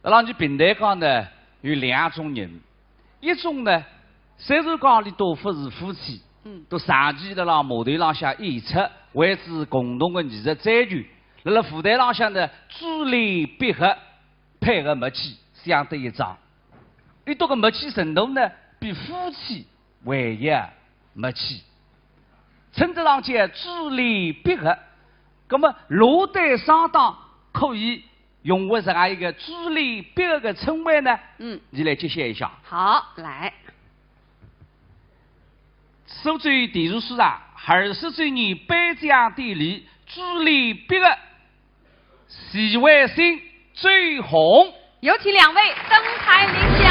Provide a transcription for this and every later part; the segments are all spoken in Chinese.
那你平台讲呢有两种人，一种呢虽然讲你都不是夫妻，都长期在那码头浪向演出，为之共同的艺术追求，在那舞台浪向呢珠联璧合，配合默契，相得益彰。你这个默契程度呢，比夫妻还要默契。称得上叫珠联璧合，那么落对上当可以用为这样一个珠联璧合的称谓呢？你来揭晓一下。好，来。首最地如书上，20年颁奖典礼珠联璧合，谁为新最红？有请两位登台领奖。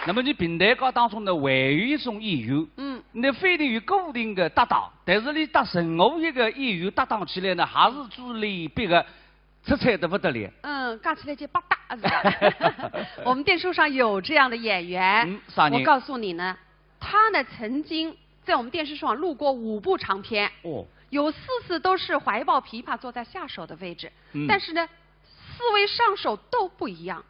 那么你平台高当中呢，还有一种演员，你非得有固定的搭档，但是你搭任何一个演员搭档起来呢，还是珠联璧合，出彩得不得了。尬起来就八大是吧？我们电视上有这样的演员，我告诉你呢，他呢曾经在我们电视上录过5部长片，有4次都是怀抱琵琶坐在下手的位置，但是呢，4位上手都不一样。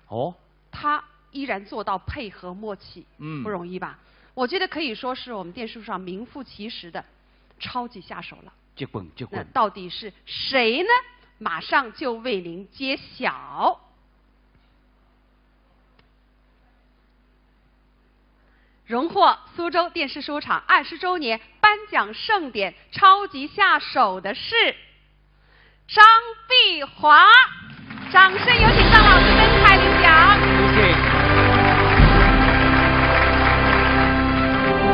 他依然做到配合默契，不容易吧？我觉得可以说是我们电视上名副其实的超级下手了。结棍。那到底是谁呢？马上就为您揭晓。荣获苏州电视书厂20周年颁奖盛典超级下手的是张碧华，掌声有请张老师登台领奖。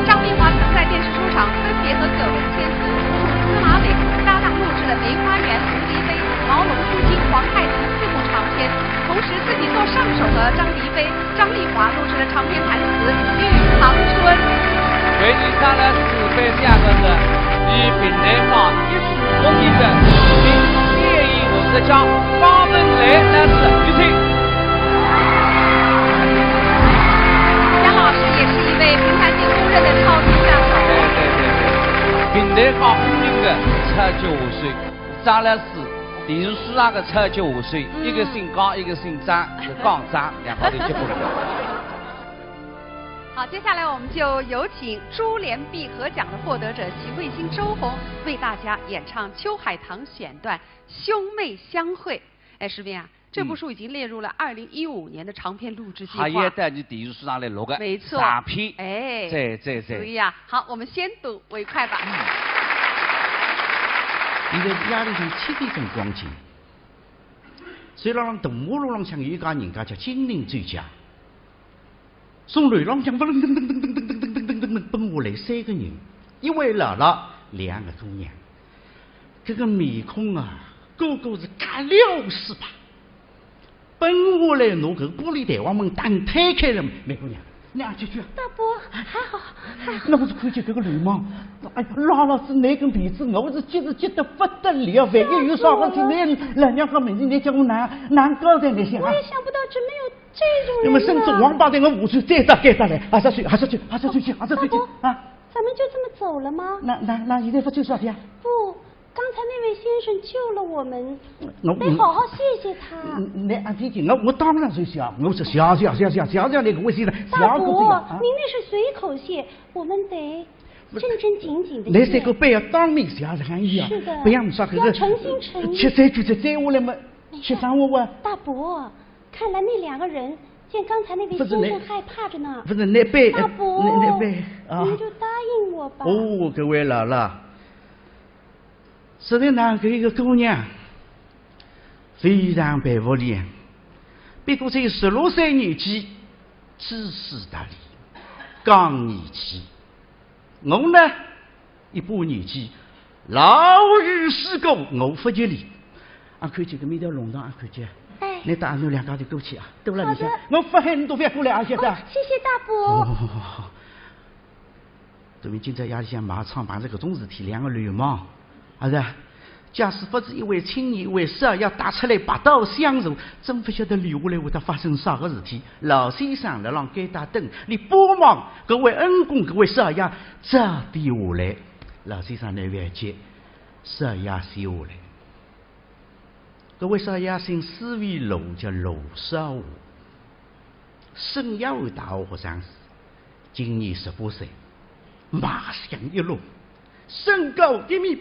张碧华曾在电视书厂分别和葛文千子、司马伟搭档录制了《梅花园》《蝴蝶飞》《毛绒书经》《皇太极》4部长片，同时自己做上手和张迪飞、张丽华录制了长篇台词《玉堂春》。为你上来是颁奖的是以平台上一次公益的名电影舞者奖方文雷男士有请。杨老师也是一位评判界公认的超级下手。对，平台上公认的75岁，张老师电视书上的75岁，一个姓江，一个姓张，是江张，两个人结婚了。好，接下来我们就有请珠联璧合奖的获得者齐慧欣、周红为大家演唱秋海棠选段《兄妹相会》。哎，石斌啊，这部书已经列入了2015年的长篇录制计划。还要带你电视书上来录个没错长片。哎，对。所以啊，好，我们先睹为快吧。现在夜里向7点钟光景，水浪大马路浪向有一家人家叫金陵专家。从楼浪向噔噔噔噔噔噔噔噔噔噔噔奔下来3个人，一位姥姥，2个姑娘。这个面孔啊，个个是嘎了是吧？奔下来，拿个玻璃弹簧门打推开了，梅姑娘，娘去。大伯，还好。那我是看见这个流氓，哎呀，拉了是那根鼻子，我是急得不得了。万一有啥事体，那老娘讲明天你叫我难搞在那些。我也想不到真没有这种人。那么甚至王八蛋，我无处再打该打来，还是去啊！大伯，咱们就这么走了吗？那现在不就是啥的呀？不，刚才那位先生救了我们，得好好谢谢他。那阿弟弟，我当然是谢，我是谢那个我现在。大伯，您那是随口谢，我们得正经的。那3个辈要当面谢人一样，是的，不要说要诚心诚意。吃3句再下来嘛，吃啥我？大伯，看来那2个人见刚才那位先生害怕着呢。不是那辈，大伯，那辈啊，您就答应我吧。哦，各位姥姥，实在那个一个姑娘非常佩服你，不过才16岁年纪，知识达理，讲义气。我呢，一把年纪，老于世故，我不吉利。俺看见个每条弄堂，俺看见。哎，你带俺两家头过去啊，都了里向。我不喊你都不要过来啊，晓得？谢谢大伯。对面今朝夜里向马场办这个种事体，两个流氓，是不是？假使不是一位青年，一位十二要打出来拔刀相助，真不晓得留下来会得发生啥个事体。老先生来让该打灯，你帮忙各位恩公，各位十二爷早点下来。老先生来完结，十二爷先下来。各位十二爷姓施为罗，叫罗少华，生涯为大学生时，今年18岁，马相一路，身高1.80米。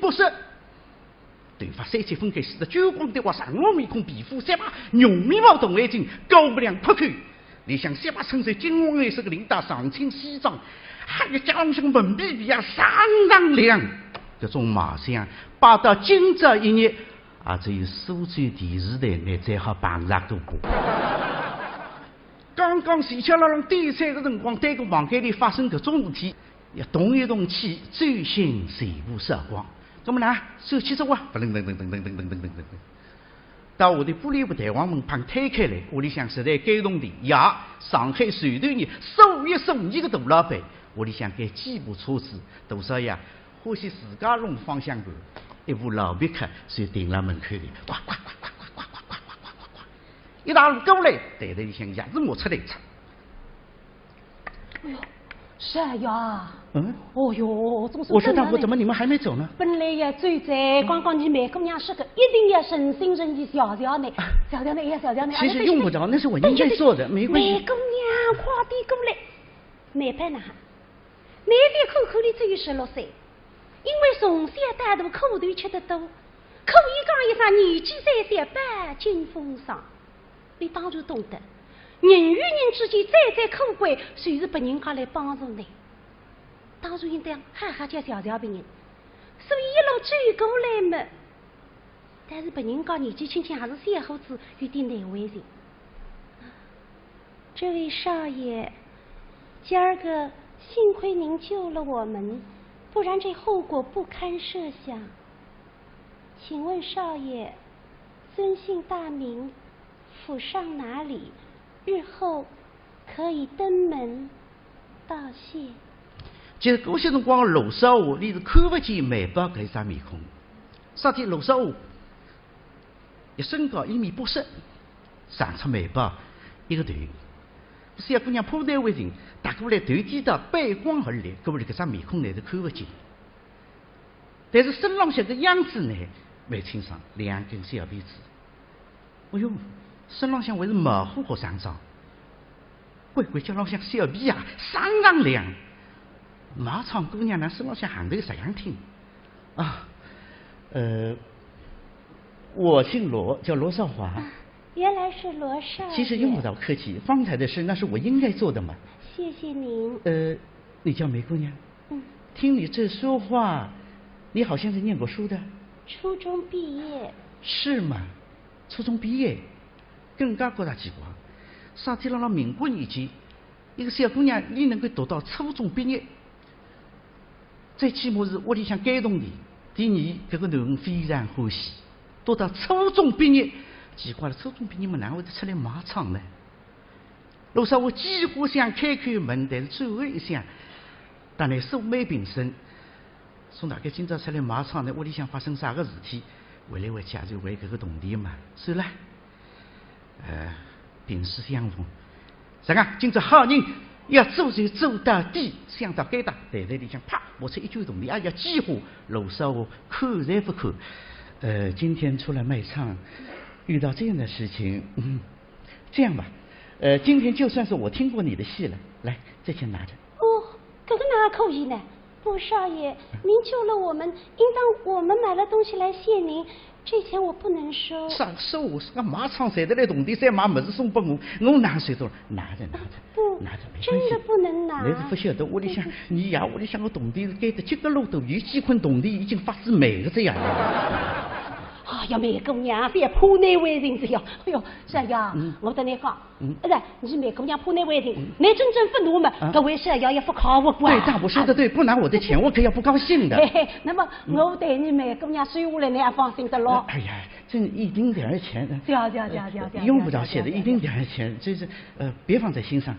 头发3七分开，洗得酒光的话，上我面孔，皮肤雪白，牛眉毛，大眼睛，高不良破口，里向雪白衬衫，金黄颜色的领带，上青西装，还有加上像文笔笔啊，相当亮。这种马相摆到今朝一日，也只有苏州电视台那才好碰上多过。刚刚前桥浪点菜的辰光，对个房间里发生搿种事体，要动一动气，专心全部烧光。那么呢，手起着哇，噔噔噔噔噔噔噔噔噔噔噔，到我的玻璃台湾门旁推开来，屋里向实在感动的呀！上海随头人数一数二个大老板，屋里向开几部车子，多少呀？欢喜自家弄方向盘，一部老别克就停在门口里，呱呱呱呱呱呱呱呱呱呱呱呱，一大路过来，台里向鸭子磨出来吃。哎呦！是呀，哦哟，我说大哥，怎么你们还没走呢？本来呀，最在刚刚你梅姑娘说的，一定要诚心诚意调调呢，调调呢，要调调呢。其实用不着，那是我应该做的，没关系。梅姑娘，快点过来，梅班呐，你的口口里只有16岁，因为从小到大苦头吃得多，可以讲一声年纪33百金风霜，你当然懂得。人与人之间再苦贵，谁是别人家来帮助你？当然应当哈哈叫调调别人，所以一路追过来嘛。但是别人家年纪轻轻还是小伙子，有点难为情。这位少爷，今儿个幸亏您救了我们，不然这后果不堪设想。请问少爷，尊姓大名，府上哪里？日后可以登门道谢。其实嗰些辰光，罗少华你是看不见眉包搿张面孔。啥天罗少华一身高1.80米，上出眉包一个头，小姑娘破台为情，打过来头低到背光而立，搿不是搿张面孔呢是看不见。但是身浪向的样子呢蛮清爽，2根小辫子。哎哟！身浪向还是模糊学生装，乖乖叫浪向小皮啊，相当亮。马场姑娘呢，身浪向行头这样听啊，我姓罗，叫罗少华。原来是罗少。其实用不着客气，方才的事那是我应该做的嘛。谢谢您。你叫梅姑娘？听你这说话，你好像是念过书的。初中毕业。是吗？初中毕业。更加觉得奇怪，上天让民国年间，一个小姑娘你能够读到初中毕业，最起码是屋里向感动的。第二，这个囡恩非常欢喜，读到初中毕业，奇怪了，初中毕业嘛，哪会得出来马场呢？路上我几乎想开门，但是最后一想，当然素昧平生，说大概今朝出来马场呢，屋里向发生啥个事体，回来回去也就为这个同弟嘛，算了。萍水相逢，啥个？今朝好人要做就做到底，想到该打，台里向啪冒出一句同理，要激活罗少华看才不看。今天出来卖唱，遇到这样的事情，这样吧，今天就算是我听过你的戏了，来，这钱拿着。哦，这个哪可以呢？罗少爷，您救了我们，应当我们买了东西来谢您。这钱我不能收。啥收？是个马场赚得来同地再买么子送给我哪收到了？拿着。不，拿着没关系。真的不能拿。你是不晓得，屋里向你呀，屋里向个同地盖的几个路都有几捆同地已经发自霉了这样。啊，哎呀，梅姑娘，别怕难为人子哟！哎呦，小姚，我跟你讲，你梅姑娘怕难为人，你真正不怒嘛，各位小姚也不靠我管。对，大伯说的对，不拿我的钱，我可要不高兴的。嘿嘿，那么我对你梅姑娘睡下来，你也放心的咯。哎呀，这一丁点儿钱，用不着谢的，一丁点儿钱，这是别放在心上。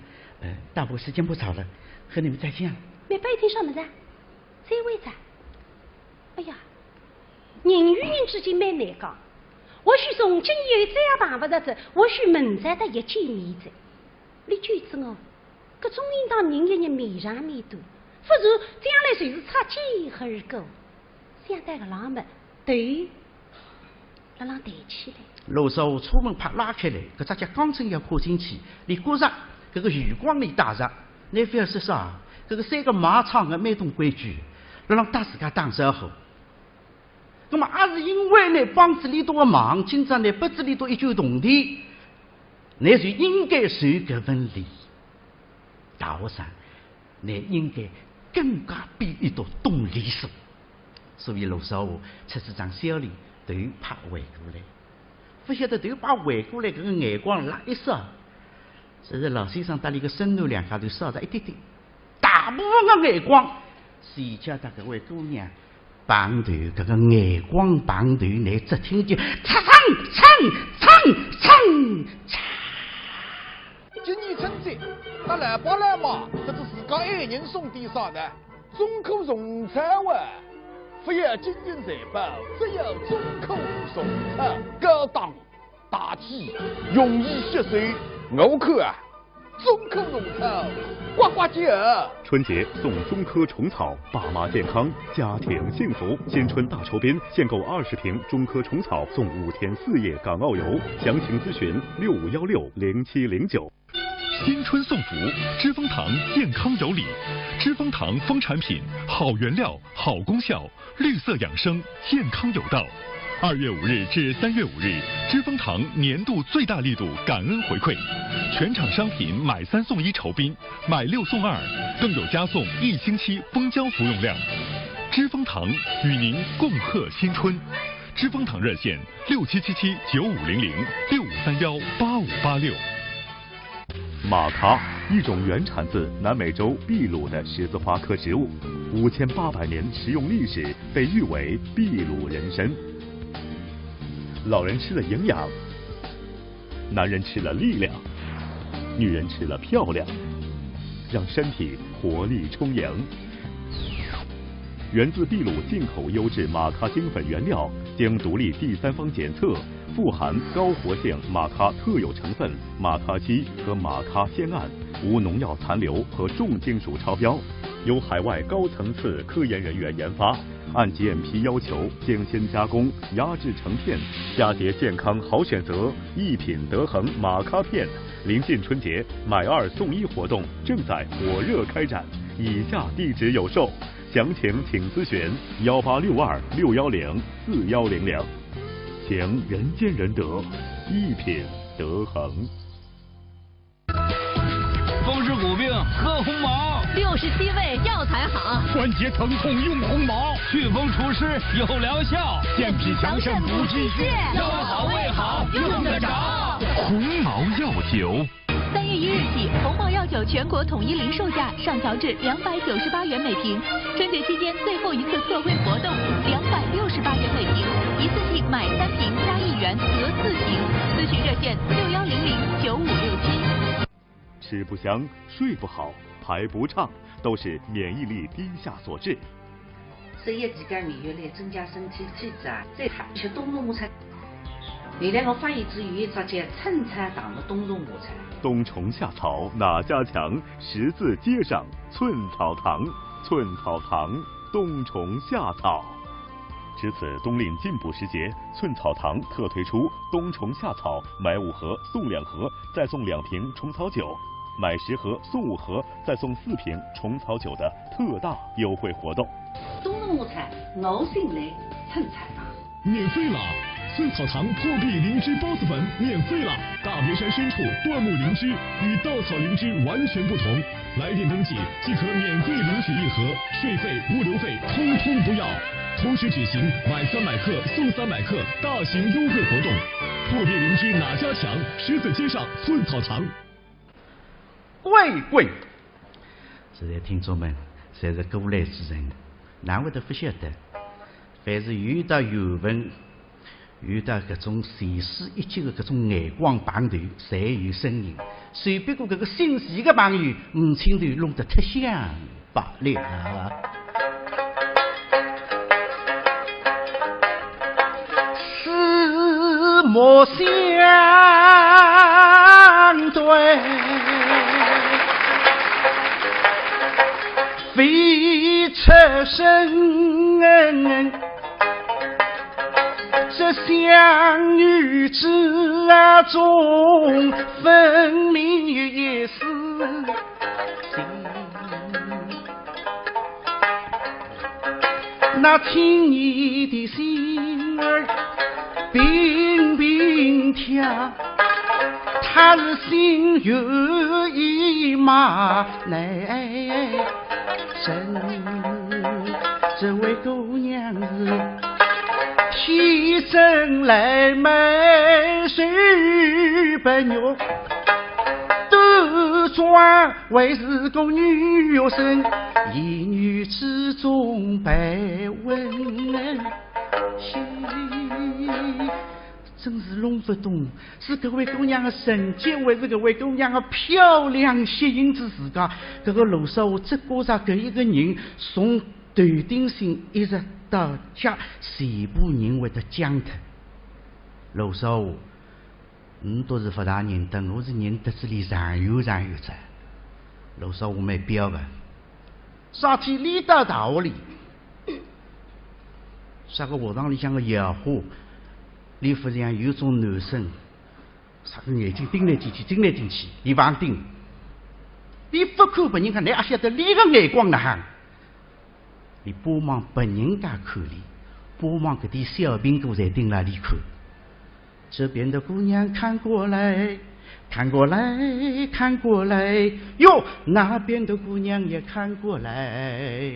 大伯时间不早了，和你们再见了。没白天什么子？再会着。哎呀。人与人之间蛮难讲，或许从今以后再也碰不着子，或许明早的一见面子。你觉着我，搿总应当人一日面上面多，不如将来随时擦肩而过。想带个郎们头让抬起来。罗少华车门啪拉开来，搿只脚刚正要跨进去，连裹上搿个余光里打着，你非要说啥？搿个三个马场的蛮懂规矩，让打自家打招呼。那么也是因为呢，帮子里头的忙，今朝呢不子里头一句同的，那就应该受搿份礼。大学生，你应该更加比伊都懂礼数。所以罗少华出这张小脸，头拍回过来，不晓得头拍回过来，搿个眼光拉一扫，这是老先生搭里个孙女两家头少着一点点，大部分的眼光是叫得搿位姑娘。绑头搿个眼光绑头，你只听见唱。今年春节，那来爸来妈，这是自家爱人送的啥呢？中口荣彩哇！不要金银财宝，只有中口荣彩，高档大气，容易吸收。我看啊，中科农草，呱呱叫。春节送中科虫草，爸妈健康，家庭幸福。新春大酬宾，限购20瓶中科虫草送5天4夜港澳游。详情咨询65160709。新春送福，知蜂堂健康有礼。知蜂堂蜂产品，好原料，好功效，绿色养生，健康有道。2月5日至3月5日，知蜂堂年度最大力度感恩回馈，全场商品买3送1酬宾，买6送2，更有加送1星期蜂胶服用量。知蜂堂与您共贺新春。知蜂堂热线6777950065318586。马卡，一种原产自南美洲秘鲁的十字花科植物，5800年食用历史，被誉为秘鲁人参。老人吃了营养，男人吃了力量，女人吃了漂亮，让身体活力充盈。源自秘鲁进口优质马卡精粉原料，经独立第三方检测，富含高活性马卡特有成分马卡烯和马卡酰胺，无农药残留和重金属超标，由海外高层次科研人员研发，按 GMP 要求精心加工、压制成片。佳节健康好选择，一品德恒马卡片。临近春节，买2送1活动正在火热开展，以下地址有售，详情请咨询1862610410。请人见人得，一品德恒。风湿骨病喝红毛，67味药材好，关节疼痛用红毛，祛风除湿有疗效，健脾强肾补气血，腰好胃好用得着。红毛药酒。3月1日起，红毛药酒全国统一零售价上调至298元每瓶。春节期间最后一次特惠活动，268元每瓶，一次性买3瓶加1元得4瓶。咨询热线61009567。吃不香、睡不好、排不畅，都是免疫力低下所致。这些几个免疫力增加身体机制啊，再吃冬虫夏菜。原来我发现只有一只叫春菜党的冬虫夏菜。冬虫夏草哪家强？十字街上寸草堂，寸草堂冬虫夏草。值此冬令进补时节，寸草堂特推出冬虫夏草买5盒送2盒，再送2瓶虫草酒。买10盒送5盒，再送4瓶虫草酒的特大优惠活动。冬虫夏菜，我心来春菜堂，免费了！寸草堂破壁灵芝孢子粉免费了！大别山深处椴木灵芝与稻草灵芝完全不同，来电登记即可免费领取1盒，税费、物流费通通不要。同时举行买3买克送300克大型优惠活动，货比邻居哪家强？石子街上寸草堂。贵！现在听众们侪是过来之人，哪会得不晓得？凡是遇到缘分，遇到搿种垂丝一击的搿种眼光棒头，侪有身影。随便过搿个心细的朋友，5千头弄得太香罢了。四目相对，非出声。这相遇之中，分明有一丝情。那听你的心儿冰冰跳，他是心有意马来真，这位姑娘是天生来美水不肉，端庄为是个女学生，一女之中百闻真是弄不懂，是这位姑娘的成绩，还是这位姑娘的漂亮吸引着自家？这个路上我只顾着这一个人，从断定性一直到家，全部人会得讲脱。路上你都是不大认得，我是认得这里常有着。路上我没标的，上天理到大学里，啥个学堂里向个野花。里夫这样有种男生，啥个眼睛盯来盯去，盯来盯去，你房盯，你不看别人看，你也晓得你个眼光哪行？你帮忙别人家看你，帮忙搿点小苹果在盯哪里看？这边的姑娘看过来，看过来，看过来，哟，那边的姑娘也看过来。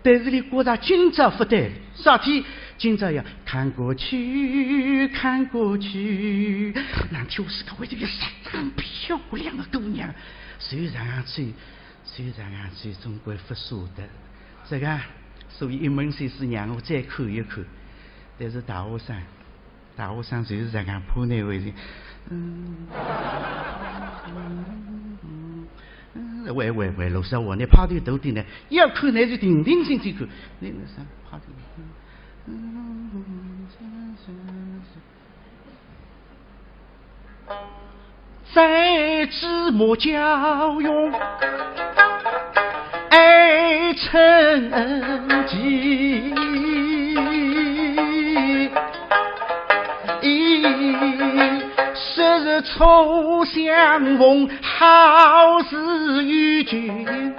但是你觉着今朝不对，啥体？今朝要看过去，看过去，那天我是个为这个十张漂亮的姑娘，虽然最，总归不舍得。这个，所以一门心思让我再看一看。但是大学生就是这样怕那回事。喂，老师，我那趴头头顶呢，要看那就定定心去看，那啥趴头。在芝麻教用爱成疾，昔日初相逢好似与君，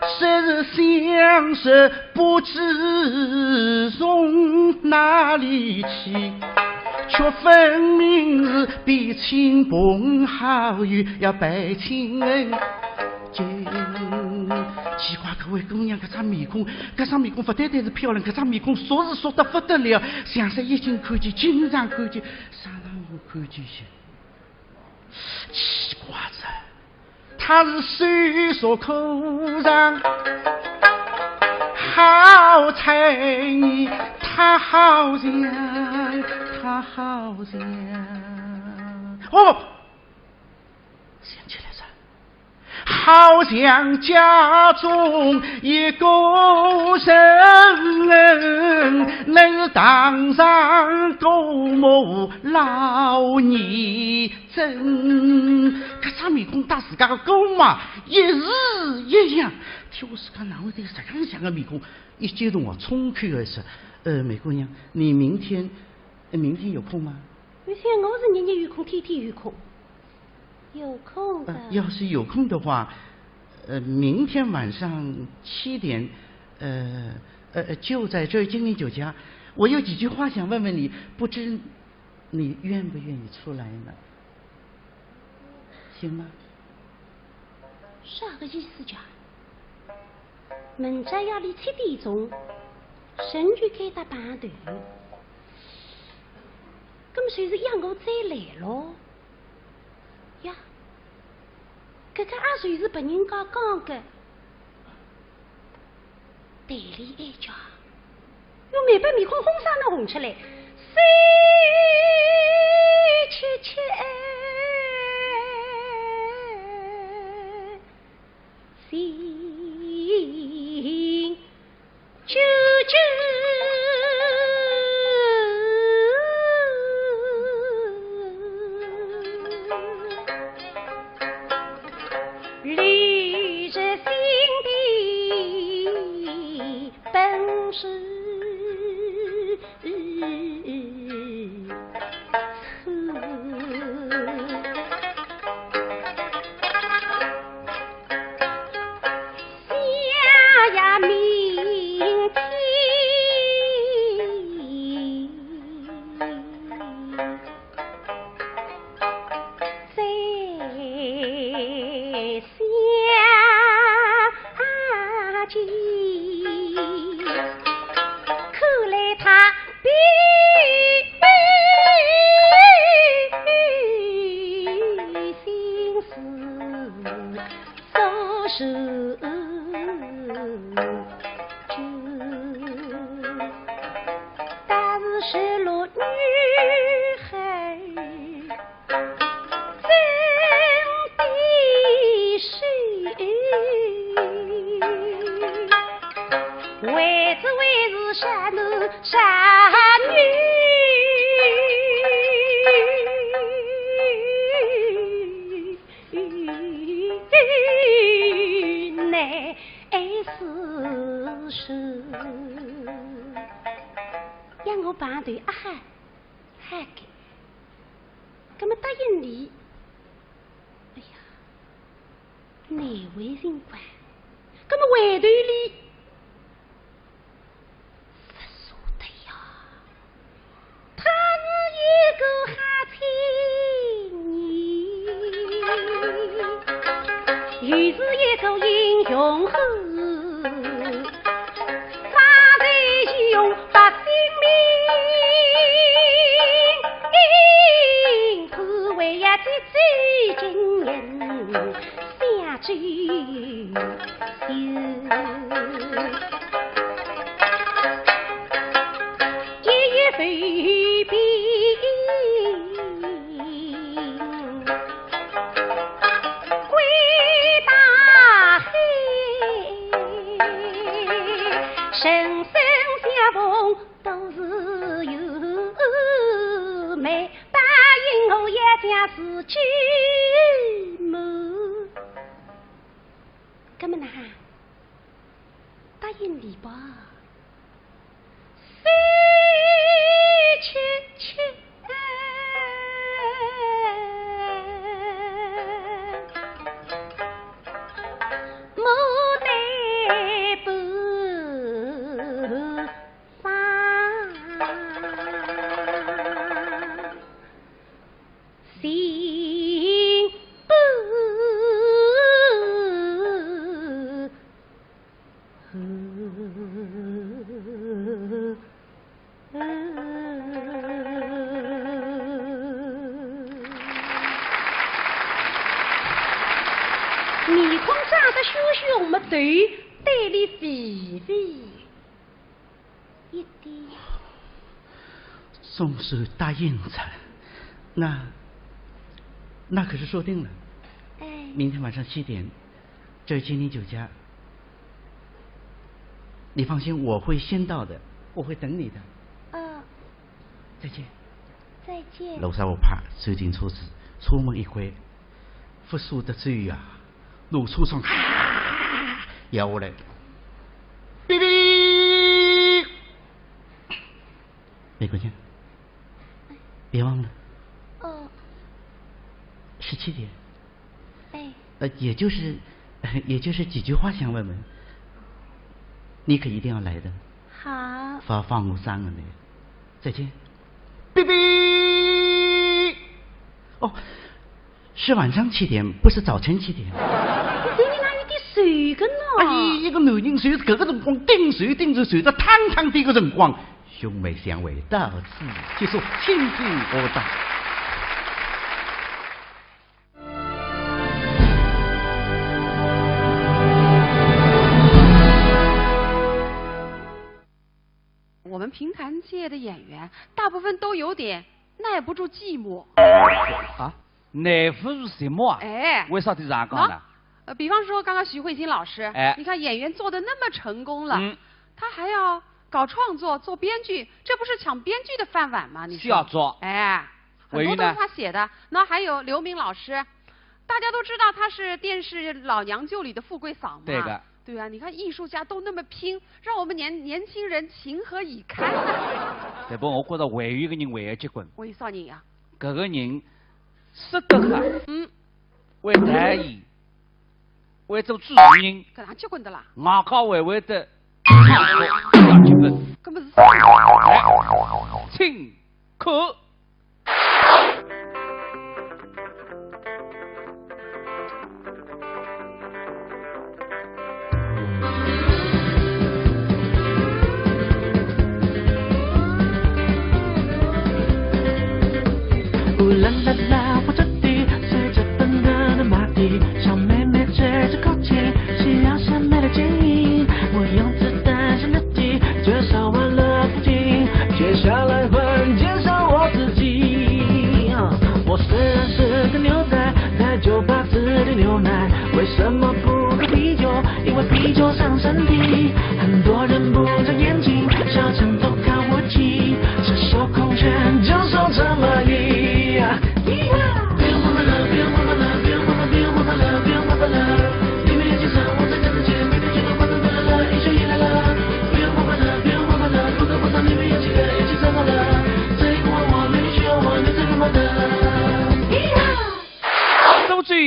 昔日相识不知从哪里起，却分明是比亲朋好友要拜亲恩。奇怪，各位姑娘，这张面孔不单单是漂亮，这张面孔熟是熟得不得了，像是一经看见，经常看见，常常我看见些。奇怪着，他是虽说口上好才艺，他好像，哦，想起来了。好像家中一个人，能当上狗母老年真。可啥面孔打自家个狗嘛，一日一样。听我自家哪会得这样像个面孔？一激动啊，冲口而出：“美姑娘，你明天有空吗？”明天我是日日有空，天天有空。有空的，要是有空的话，明天晚上7点，就在这金陵酒家，我有几句话想问问你，不知你愿不愿意出来呢？行吗？啥个意思讲？明朝夜里7点钟，甚至给他办头，那么随时养我再来咯。呀，这个也随时被人家讲的，对里哀家，用每把面孔红上那红出来，谁切切。心久久绿着心底本是宋氏大应产，那可是说定了。明天晚上7点，这儿金陵酒家。你放心，我会先到的，我会等你的。再见。再见。楼上我怕最近出事，出门一回，不输得醉啊！怒出窗，摇我来，哔哔，美国见。别忘了，17点。也就是几句话想问问，你可一定要来的。好。放我3个呢。再见。哔哔。是晚上7点，不是早晨7点。对你那有点随个呢？一个男人随着这个辰光顶水随着汤汤的个辰光，兄妹相会到此结束，请进我道。我们评弹界的演员大部分都有点耐不住寂寞。啊，耐不住寂寞啊？哎，为啥这样讲呢？比方说刚刚徐慧欣老师，你看演员做的那么成功了，他还要搞创作、做编剧，这不是抢编剧的饭碗吗？你说是要做，很多都是他写的。那还有刘明老师，大家都知道他是电视《老娘舅》里的富贵嫂嘛。对的。对啊，你看艺术家都那么拼，让我们年轻人情何以堪呢？这不，我觉得还有一个人为了结婚。为啥人呀？这个人识得很，会谈演，会做主持人。跟哪结婚的啦？外高会的唱歌要结婚。根本是请客。乌啦啦啦，火车底随着奔腾的马蹄，小妹妹追着口琴，需要鲜美的剪影。我用子弹像着地，介绍完了父亲，接下来换介绍我自己。我虽然是个牛仔，在酒吧自己牛奶，为什么不喝啤酒？因为啤酒伤身体。很多人不眨眼睛，小强都看我起，这手空拳就手这么一。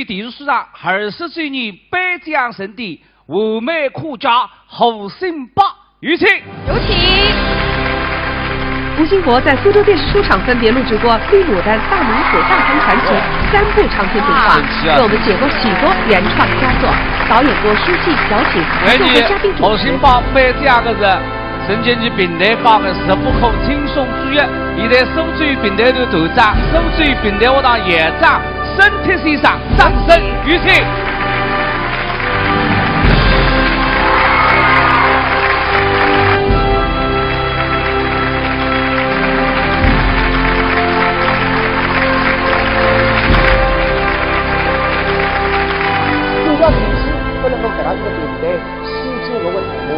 第十上20岁年颁奖盛典，完美客家侯新宝有请。有请。吴兴国在苏州电视书厂分别录制过《绿牡丹》《大猛虎》《大唐传奇》3部长篇动画，为我们写过许多原创佳作，导演过书记、小品，做过嘉宾主持。侯新宝颁奖的是陈建奇平台讲的10不可轻松主义，现在首追平台的团长、首追平台学堂园长沈铁先生，掌声有请。国家电视不能够给他这个平台吸取我们节目，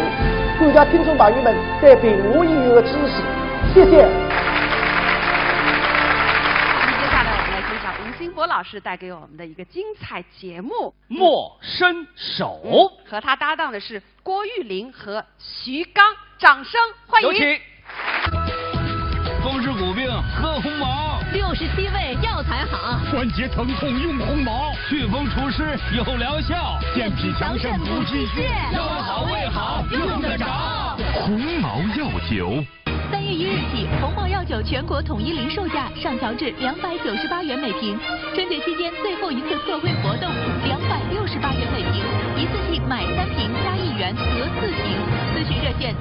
国家听众朋友们对评我演员的支持，谢谢。博老师带给我们的一个精彩节目《莫伸手》，和他搭档的是郭玉玲和徐刚，掌声欢迎。有请。风湿骨病喝红毛，67味药材好，关节疼痛用红毛，祛风除湿有疗效，健脾强肾补气血，腰好胃好用得着。红毛药酒。3月1日起，红毛药酒全国统一零售价上调至298元每瓶。春节期间最后一次特惠活动，268元每瓶，一次性买3瓶加1元得4瓶。咨询热线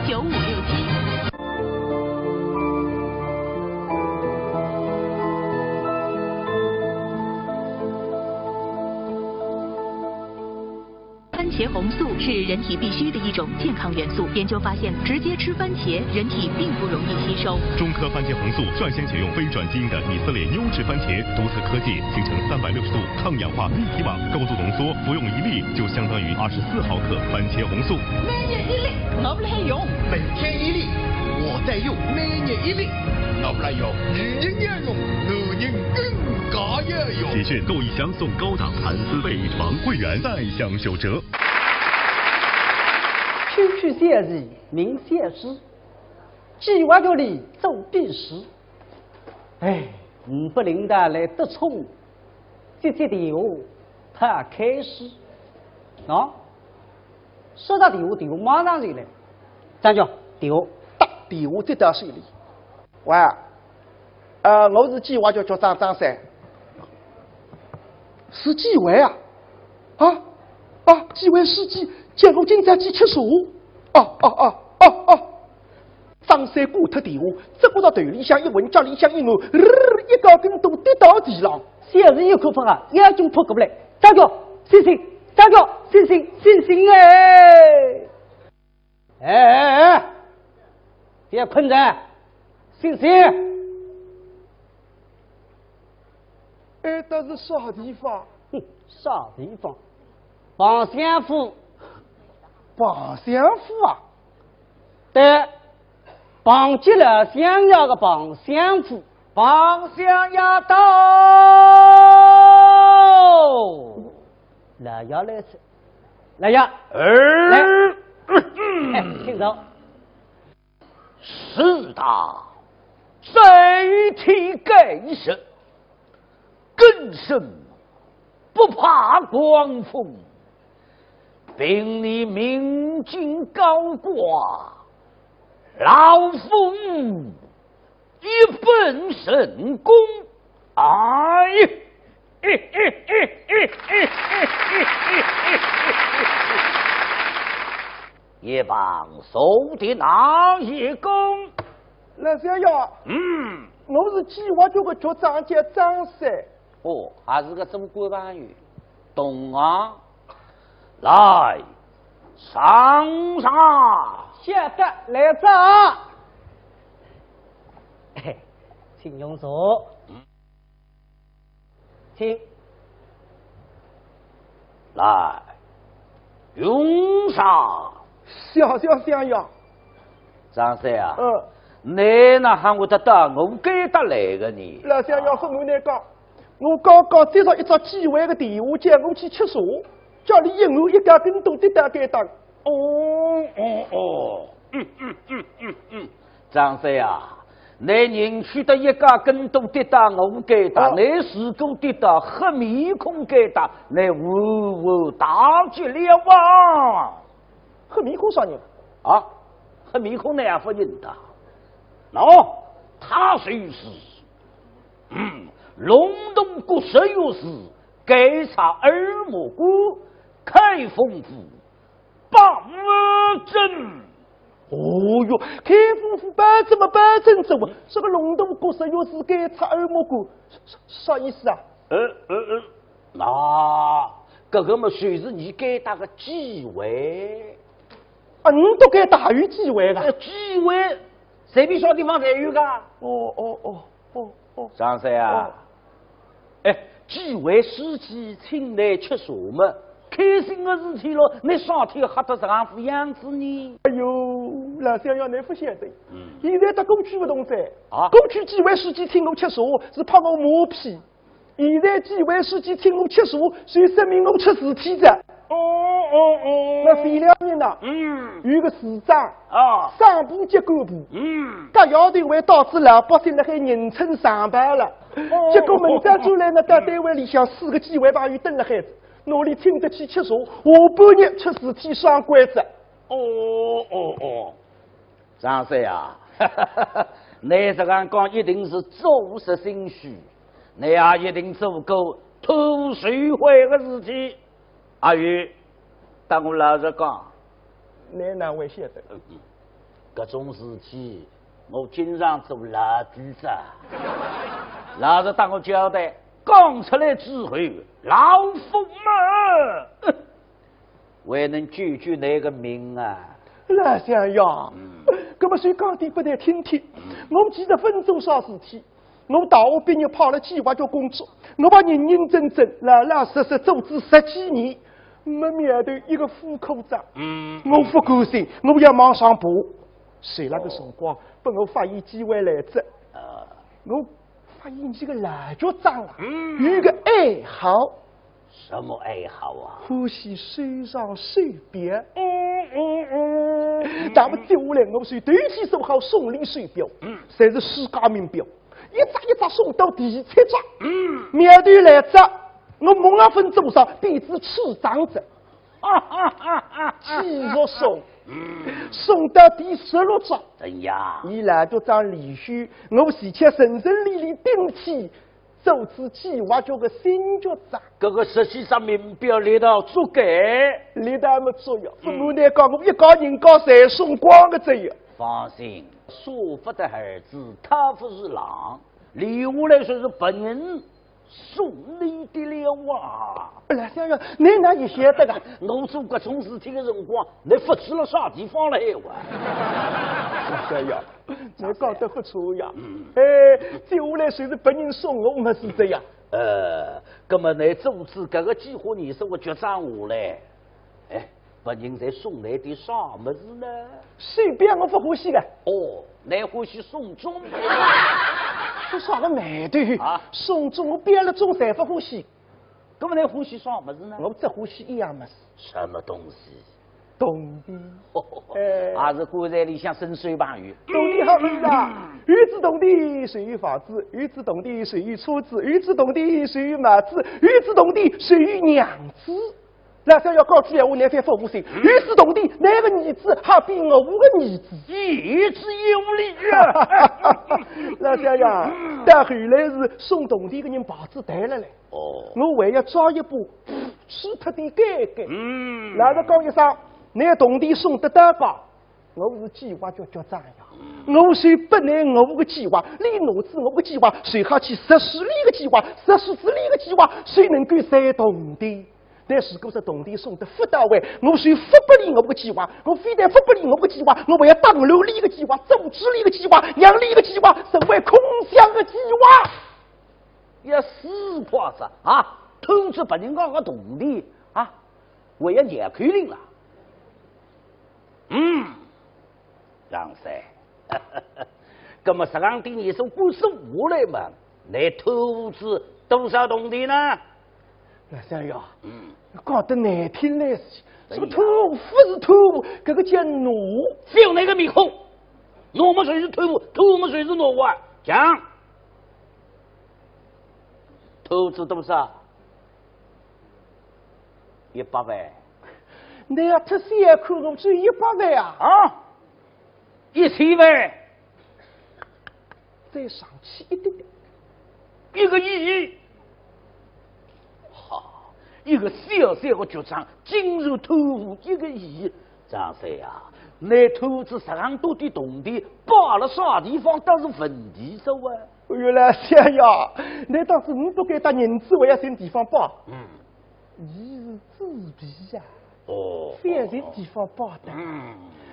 61009567。番茄红素是人体必需的一种健康元素。研究发现，直接吃番茄，人体并不容易吸收。中科番茄红素率先采用非转基因的以色列优质番茄，独特科技形成360度抗氧化立体网，高度浓缩，服用1粒就相当于24毫克番茄红素。每日1粒，我不来用，每天1粒，我在用，每日1粒，我不来用，女人也用，男人更加也用。喜讯购1箱送高档蚕丝被床会员再享9折。区区县人民县知，计划着里做必时。哎，不领导来得宠，这电话他开始啊，收到电话马上就来。站住，电话打电话再到手里。喂，我是计划局局长张三。是纪委啊？啊，啊，几位书记，叫我今朝去吃茶。张三挂脱电话，只顾到头里向一闻，家里向一按，一高跟都跌到地上。小事有可怕啊，眼睛扑过来，大哥，醒醒，大哥，醒醒，醒醒哎！别困着，醒醒！哎，这是啥地方？啥地方？房相府。房相府啊？对，绑结了想要个房相府，房相要到。来呀来吃，来呀，来，请走。是的，再提盖世，更生不怕光风，并你明镜高挂，老夫一本神功，也帮受的那一功。那小样，我是计划局的局长叫张三。哦，还是个总管办员，懂啊？来，上上。晓得，来走。请用手。请。来，用上。小样。张三啊，你那喊我打我给得来个你？那小样和我来讲，我刚刚接到一只机会的电话，叫我去吃茶，家里一我一家跟都得打给打。张三啊，你人去的一家跟都得打我给打，你是够得打黑面孔给打，你我大吉了啊！黑面孔啥人？啊，黑面孔那样不认得。喏，他虽是，隆冬国十月时，改查耳目骨，开封府八珍。哦哟，开封府八珍嘛八珍走啊！这个隆冬国十月时改查耳目骨，啥意思啊？那这个嘛，随是你给他个机会。啊，你都该大于机会了。机会，谁比小地方才有个？张三啊，机会时机，请来吃茶嘛，开心的事体咯。你上天吓得这副样子呢？哎呦，老乡要你不晓得，现在到过去不同噻。啊，过去机会时机请我吃茶是怕我磨皮，现在机会时机请我吃茶，就说明我出事体的。那前两年呐，有个市长上部接干部，各要头会导致老百姓那还认真上班了。结果门长就来那个单位里向4个机会朋友等了孩子，哪里听得起吃茶，下半日出事体上关子。张三啊，你这样讲一定是做实心虚，你也一定做过偷水会的事情。阿玉，当我老实讲，你哪会晓得？这种事体我经常做老记者，老实当我交代，讲出来之后，老夫们还能救救那个命啊！老乡呀，那么谁讲的不得听听？我几十分钟啥事体？我大学毕业跑了计划局工作，我把认认真真、老老实实做至10几年。没面对一个副科长，我不甘心，我要往上爬。谁那个辰光被我发现机会来着？我发现这个老局长啊，有个爱好。什么爱好啊？欢喜手上手表。那么接下来我是头天收好送领手表，才是世界名表，一扎一扎送到第7扎。面对来着。我猛那分钟上鼻子吃长着，继续送到第16章。怎样？伊老局长离休，我前且顺顺利利顶起组织计划局的新局长。这个实际上明表列到足够，列到没作用。父母呢讲我一家人家侪送光的这样。放心，说服的儿子他不是狼，礼物来说是本人送你的了啊！来先生，你哪里晓得个？我做各种事体的辰光，你不去了啥地方了还哇？先生，你讲得不错呀。接下来随是本人送我么是这样。那么你组织这个计划你是我决战下来，本人在送来的啥么子呢？随便我不欢喜的。哦，你欢喜送钟？这啥个美对啊？送钟我编了钟才不欢喜。那么你欢喜啥么子呢？我只欢喜一样么事。什么东西？动地。还是棺材里向深水旁鱼。动地好意啊！鱼子动地谁与房子？鱼子动地谁与车子？鱼子动地谁与马子？鱼子动地谁与娘子？那想要告知我难反服务性，鱼子动地那个儿子还比我的儿子一直有理啊！那想呀，但后来是送动地的人把子带了来。我还要抓一把吃脱的盖盖。那个讲一声，那动地送得大高，我是计划局局长呀。我谁不能我的计划，你脑子我的计划，谁还去实施你的计划，实施你的计划，谁能够塞动地？但是如果动地送得不到位，我虽不不理我的计划，我非但不不理我的计划，我还要挡路你的计划，阻止你的计划，让你的计划成为空想的计划。要死夸子啊！偷吃本人家个动地啊，我要撵开领了。杨三，那么实际你是不是我来嘛？你投资多少动地呢？那三爷，讲得难听来是，什么偷不是偷，这个叫挪，只有那个迷糊，挪么谁是偷，偷么谁是挪啊？讲，投资多少？100万。你要特三口，我只有100万啊！啊，1000万，再上去一点点，1个亿。一个小小的局长今日投入1个亿，张三啊，你投资3多的动地，扒了啥地方都是问题手啊！原来想呀，难道是你不该把银子为要寻地方扒？你是自闭呀！非要寻地方扒的。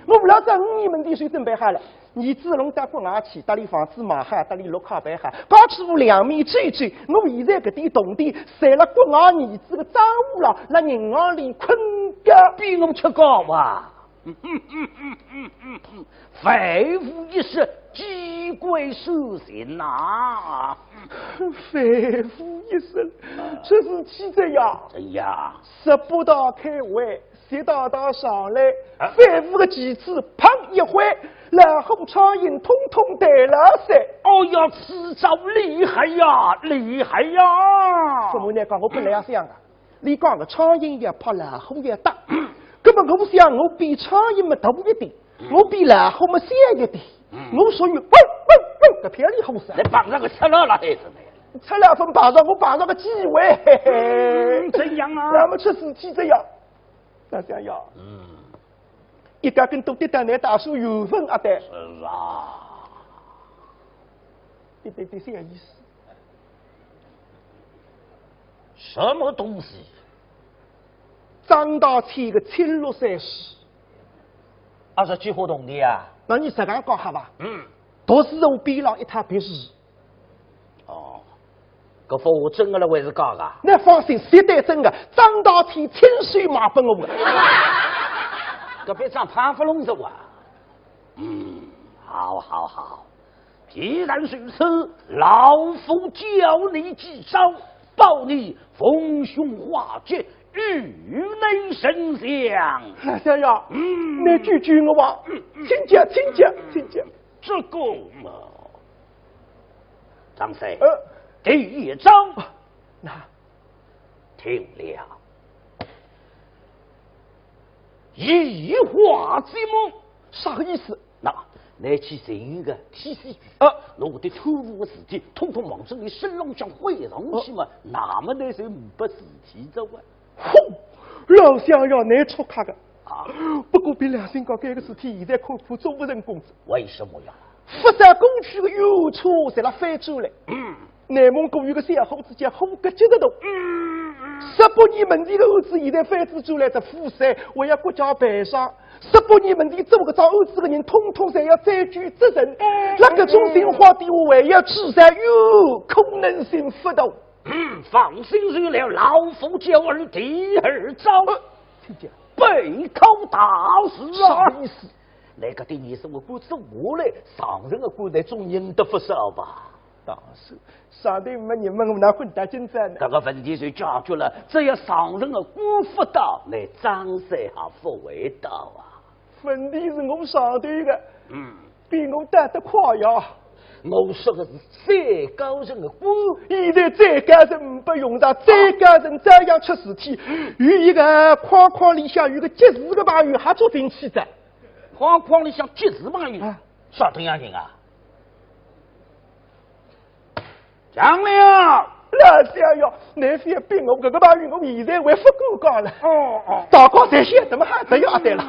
我不老早5年门的水准备好了，儿子弄到国外去，搭里房子买好，搭里绿卡办好，搞起我2米追追。我现在搿点动地，塞了国外儿子的账户了，那银行里困觉，比我吃高啊！肺腑一时，机关手心呐！肺腑一时，这是气这样。哎呀，18道开会。习大大上来，反复的几次，砰一回，然后苍蝇通通带了噻。哦呀，此招厉害呀，厉害呀！父母呢讲我不那样想的，你讲个苍蝇也怕老虎也大，根本我想我比苍蝇么大一点，我比老虎么小一点，我属于喂，个偏离后生。你绑上个吃了孩子呢？吃了份绑上我绑上个机会，嘿嘿。怎样啊？那么出事体这样。那想要，一家跟多的单来大叔有份阿呆。是啊，对，这样意思。什么东西？张大千的青绿山石。是计划动地啊？那你实讲好吧？都是我边上一塌别墅。搿服务真的了还是假的？那放心，绝对真的。张大天亲手买给我的。搿别张潘福龙是吧？好。既然如此，老夫教你几招，保你逢凶化吉，玉内生祥。先生，你拒绝我吧？请讲。这个嘛，张三。第1招，那听了，异化之梦，啥个意思？那来去随缘个体系局，我的错误的事体，统统往这里身上向会上去嘛，那么那就不事体走啊！哼，老乡要难出卡的啊！不过凭良心讲，这个事体现在恐怕做不成功。为什么呀？发展过去的有错，在那翻转来。内蒙古有个小伙子叫胡格吉的头，18年门第的儿子现在翻转转来在富山，为了国家赔偿。18年门第做个找儿子的人，统统侪要再举责任。那个种新华的话，还要取善有可能性不大。放心去了，老夫教儿第二招，听见？背靠大事啊！啥意思？那个对你是我估是我嘞，上任的官来总赢得不少吧？大事，上头没人问我那混蛋进展呢？这个问题就解决了，只要上任的官不到，来张三还不会到啊。问题是我上头的，比我打得快呀。我说的是最高人的官，现在再高人不用上，再高人这样出事体，有一个框框里向有个结实的朋友还做兵器的，框框里向结实朋友，啥东样人啊？讲了。那想要南非逼我这个朋友，我现在还不够讲了。大家在想怎么还这样的了？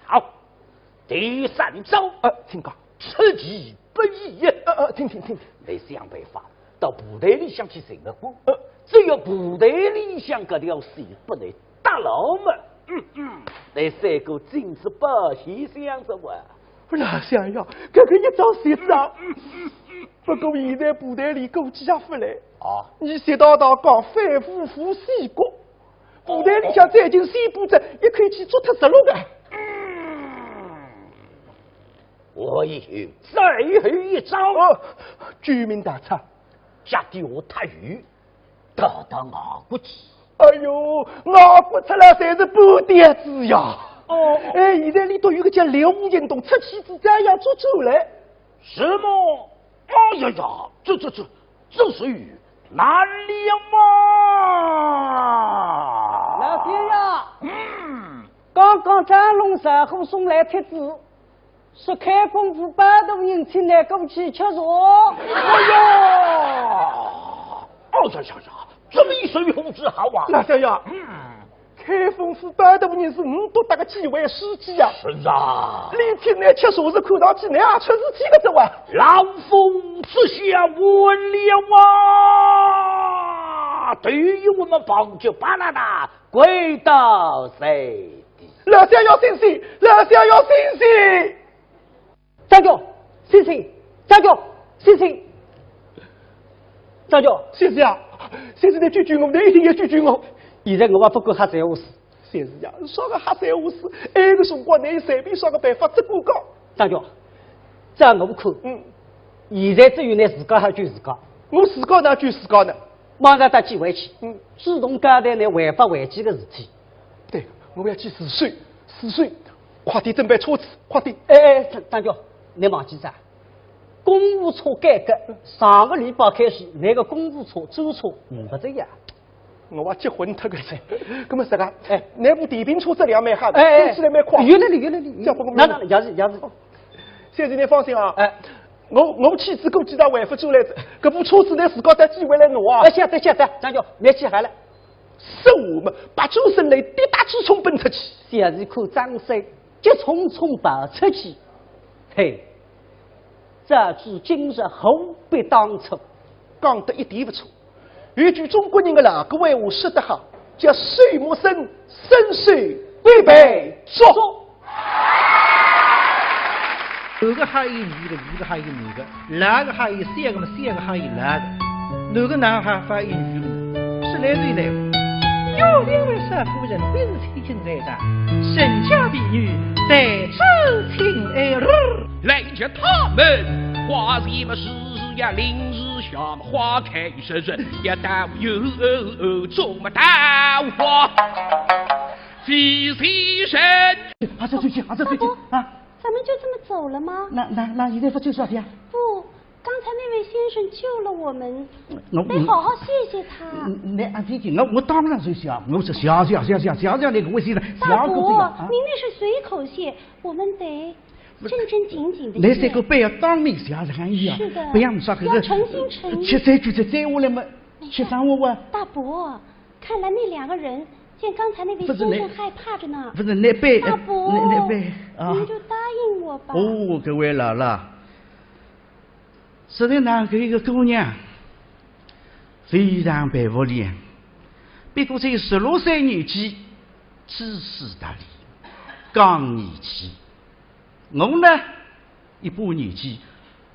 好，第3招请讲。此其不易。听。来想办法到部队里向去寻个官。只要部队里向这条线不能打牢嘛。来3个真是不先想着我。那想要这个一招7招。不过现在部队里估计也不来你习大大讲反腐腐西国，部队里向再进西部阵，也可以去做他16个。我以后再后一招，居民大差，加地我太鱼，打到外国去。哎呦，外国出来才是不点子呀！现在里头有个叫刘英东出气子这样做出来。什么？哎呀呀，这属于哪里嘛？老爹呀，刚刚张龙山后送来帖子，说开封府8度人请来过去吃茶。哎呀，这么一水红之好啊！老乡呀，开封府8度人是5多大个几位书记啊？是啊，李天来吃茶是看上去那也出事体个走啊！老夫只想问了啊！对于我们房就巴拉达归到谁的？老乡要信心，老乡要信心！张教，信心！张教，信心！张教，先生啊，先生来拒绝我，你一定要拒绝我。现在我不管黑在乎事，先生呀，说个黑在乎事，那个辰光你随便想个办法只顾讲。张教，在我看，现在只有你自家还救自家。我自家哪救自家呢？马上搭机回去，主动交代你违法违纪的事体。对，我要去试水，快点准备车子，快点。张教，你忘记噻？公务车改革，上个礼拜开始，那个公务车、舟车不这样。我还结婚他个噻，那么这个，那部电瓶车质量蛮好，走起来蛮快。原来，那要是。先生你放心啊，我妻子估计他违法做来着，这部车子呢自个带机会来拿啊。晓得，张教，别气害了。是我们把周身雷滴打急冲奔出去，小时看张三急匆匆跑出去，嘿。这句今日后必当初，讲得一点不错。有句中国人的老个话说得好，叫水莫深，深水必备足。有个还有女的，女的还有女的，两个还有3个嘛，3个还有2个，哪个男孩还有女的？是来对来。有2位少夫人本是天津来的，身家婢女，在手亲爱路。来见他们，花日嘛是呀，林日下嘛花开盛盛，呀耽误有种嘛桃花飞飞神。这最近啊！咱们就这么走了吗？那现在不就说的呀？不，刚才那位先生救了我们，得好好谢谢他。你安静点，我当然是想，我是想那个我现在大伯，您那是随口谢，我们得正正经经的。那三个不要当面下人意啊！是的，不要说这个。要诚心诚意。吃3句再摘下来嘛，吃啥我啊？大伯，看来那2个人见刚才那位先生害怕着呢。不是那辈，大伯，那辈啊，您就答应我吧。哦，各位姥姥，实在那个一个姑娘非常佩服你，不过才16岁年纪，知识达理，刚义气。我呢，一把年纪，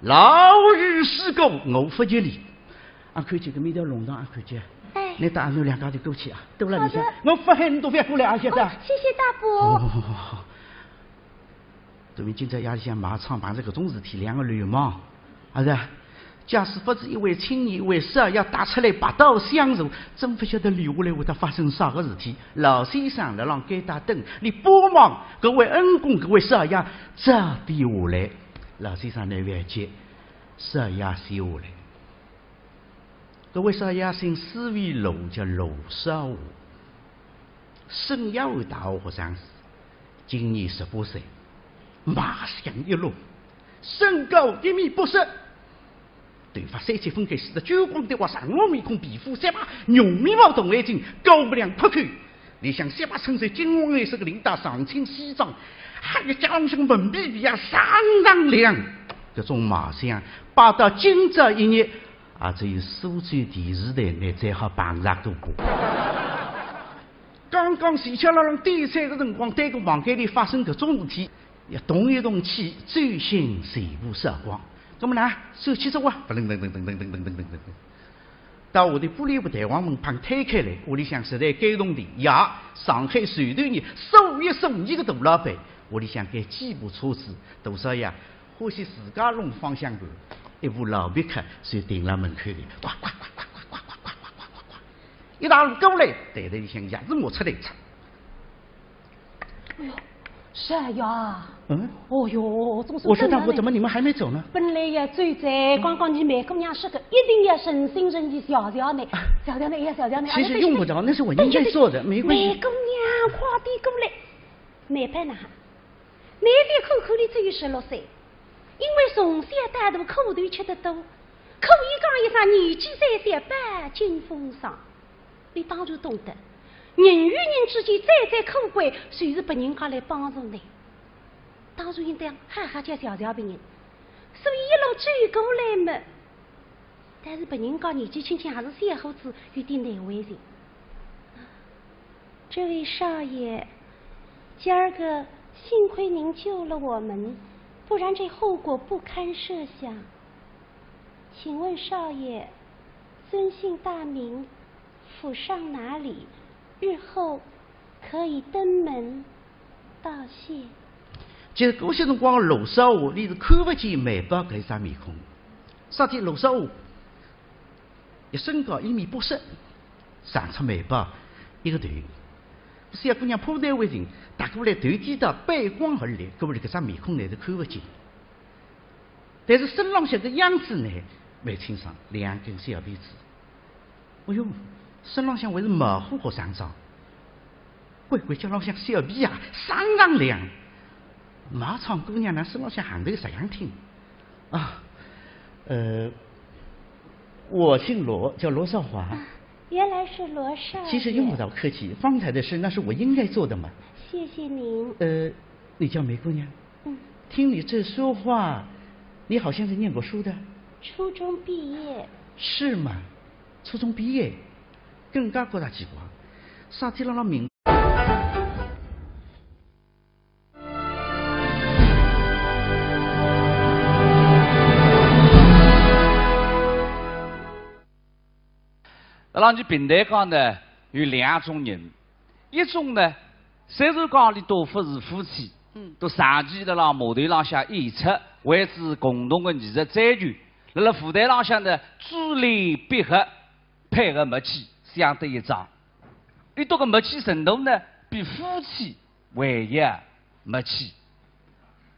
老于世故，我不吉利。俺看见个面条弄堂，俺看见。你带俺2家就过去啊，都了你想，我发很多饭过来啊，现在。谢谢大伯。这边今朝夜里向马场办这个种事体，2个流氓，儿子，假使不是一位青年，一位少爷打出来拔刀相助，真不晓得留下来会得发生啥个事体。老先生来让该打灯，你帮忙各位恩公，各位少爷这边下来，老先生那边接，少爷先下来。各位少爷姓施为罗，叫罗少华，省一位大学生，今年18岁，马相一路，身高1米80，头发3七分开，洗得酒光的话，上我面孔，皮肤3把牛眉毛动眼睛，高不良破口，里向3把衬衫，金黄颜色的领带，上青西装，还有家朗上文笔笔啊，相当亮。这种马相摆到今朝一日。也只有苏州电视台那才好碰上度过。刚刚前桥浪点菜的辰光，对个房间里发生搿种事体，要动一动气，专心全部烧光。那么呢，手起手啊，噔噔噔噔噔噔噔噔噔噔噔。到我的玻璃屋弹簧门旁推开来，屋里向实在感动的呀！上海传统人数一数二个大老板，屋里向该几部车子，多少呀？欢喜自家弄方向盘。一部老别克就停在门口里，呱呱呱呱呱呱呱呱呱呱呱，一大路过来，袋袋里向牙子磨出来吃。哎呦，少爷，哦哟，我说大伯，怎么你们还没走呢？本来要走在，刚刚你梅姑娘说的，一定要诚心诚意小呢，小呢呀，小呢。其实用不着，那是我应该做的，没关系。梅姑娘，快点过来，梅伯呢？你的口口里只有16岁。因为从小到大口头吃得多，可以讲一声年纪33半金风霜，你当然懂得，人与人之间再可贵，谁是别人家来帮助你？当然应当哈哈叫小别人，所以一路追过来嘛。但是别人家年纪轻轻还是小伙子，有点难为情。这位少爷，今儿个幸亏您救了我们。不然这后果不堪设想。请问少爷，尊姓大名，府上哪里？日后可以登门道谢。其实搿些辰光，罗少华你是看不见眉包搿啥面孔。啥天罗少华一身高1米80，上出眉包一个头。小姑娘破蛋为情，打过来头低到背光而来，各位搿张面孔呢是看不见。但是身浪向的样子呢，蛮清爽，2根小辫子。哎哟，身浪向还是模糊和上妆，乖乖叫浪向小辫啊，相当亮。马场姑娘呢，身浪向行头这样听啊，我姓罗，叫罗少华。原来是罗少爷。其实用不着客气，方才的事那是我应该做的嘛。谢谢您。你叫梅姑娘？听你这说话，你好像是念过书的。初中毕业。是吗？初中毕业，更加觉得奇怪。啥天让明。那你平台讲呢有2种人，一种呢虽然讲里都不是夫妻，都长期在那码头浪向演出，为之共同的艺术追求，在那舞台浪向呢珠联璧合，配合默契，相得益彰。你这个默契程度呢，比夫妻还要默契。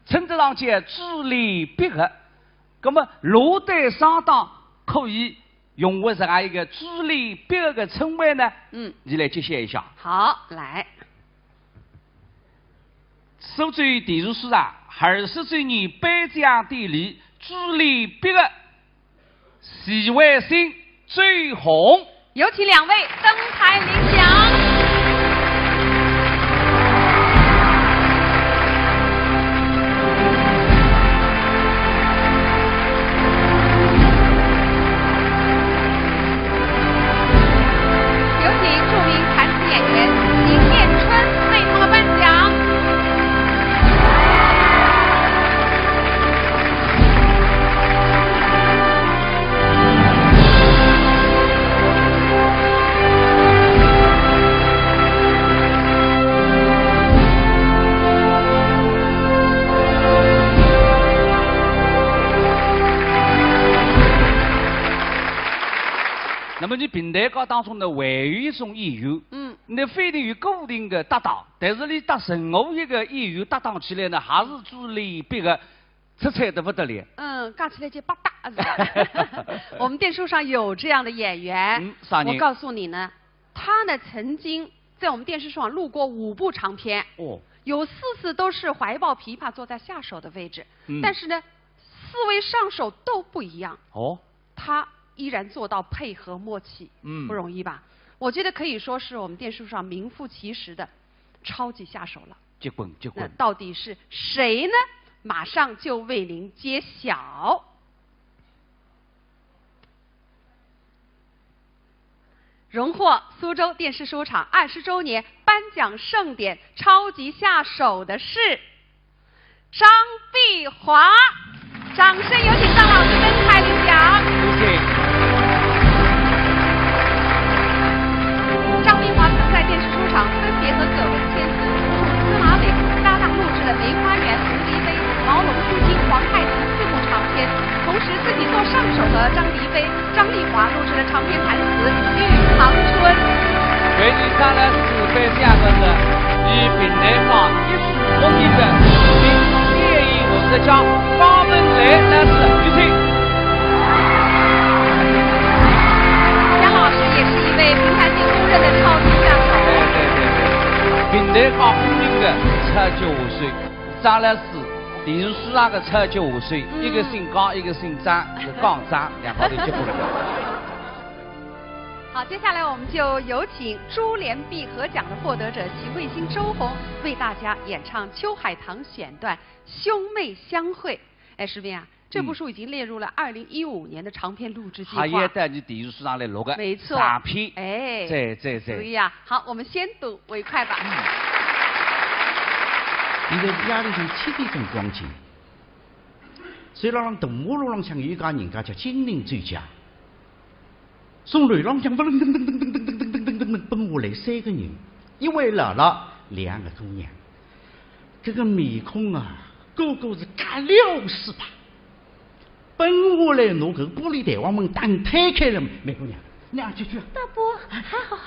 称得上叫珠联璧合，那么落袋上当可以用为这样一个珠联璧合的称谓呢？你来揭晓一下。好，来。苏州电视书上20周年颁奖典礼助力别个徐伟星最红，有请2位登台领奖。那么你平台高当中的还有一种演员，你非得有固定的搭档，但是你搭任何一个演员搭档起来呢，还是助力别个出彩的不得了。讲起来就八大是我们电视上有这样的演员，我告诉你呢，他呢曾经在我们电视上录过5部长片，有4次都是怀抱琵琶坐在下手的位置，但是呢4位上手都不一样。他依然做到配合默契，不容易吧？我觉得可以说是我们电视上名副其实的超级下手了。结棍。那到底是谁呢？马上就为您揭晓。荣获苏州电视书厂20周年颁奖盛典超级下手的是张碧华，掌声有请张老师登台领奖。张碧华曾在电视书厂分别和葛文千子、司马伟搭档录制了《梅花园》《蝴蝶飞》《毛绒书经》《皇太子》4部长片，同时自己做上手和张迪飞、张丽华录制了长篇台词《玉堂春》。为你上来是颁奖的是以平台上艺术风云的名电影舞者奖方文莱男士有请。杨老师也是一位平台界公认的超级下手。对，平台上风云的75岁，张老师电视书上的75岁，一个姓高，一个姓张，是刚张，两个人结婚了。好，接下来我们就有请珠联璧合奖的获得者徐慧欣、周红为大家演唱秋海棠选段《兄妹相会》。石斌啊，这部书已经列入了2015年的长篇录制计划。还也在你电视书上来录的。没错。长篇。对。所以啊，好，我们先睹为快吧。现在夜里头7点钟光景，水浪浪大马路浪向有一家人家叫金陵专家。从雷浪向噔噔噔噔噔噔噔噔噔噔奔下来3个人，一位姥姥，2个姑娘。这个面孔啊，个个是嘎了是吧？奔下来，拿个玻璃弹簧门打推开了，梅姑娘，娘舅舅。大伯，还好。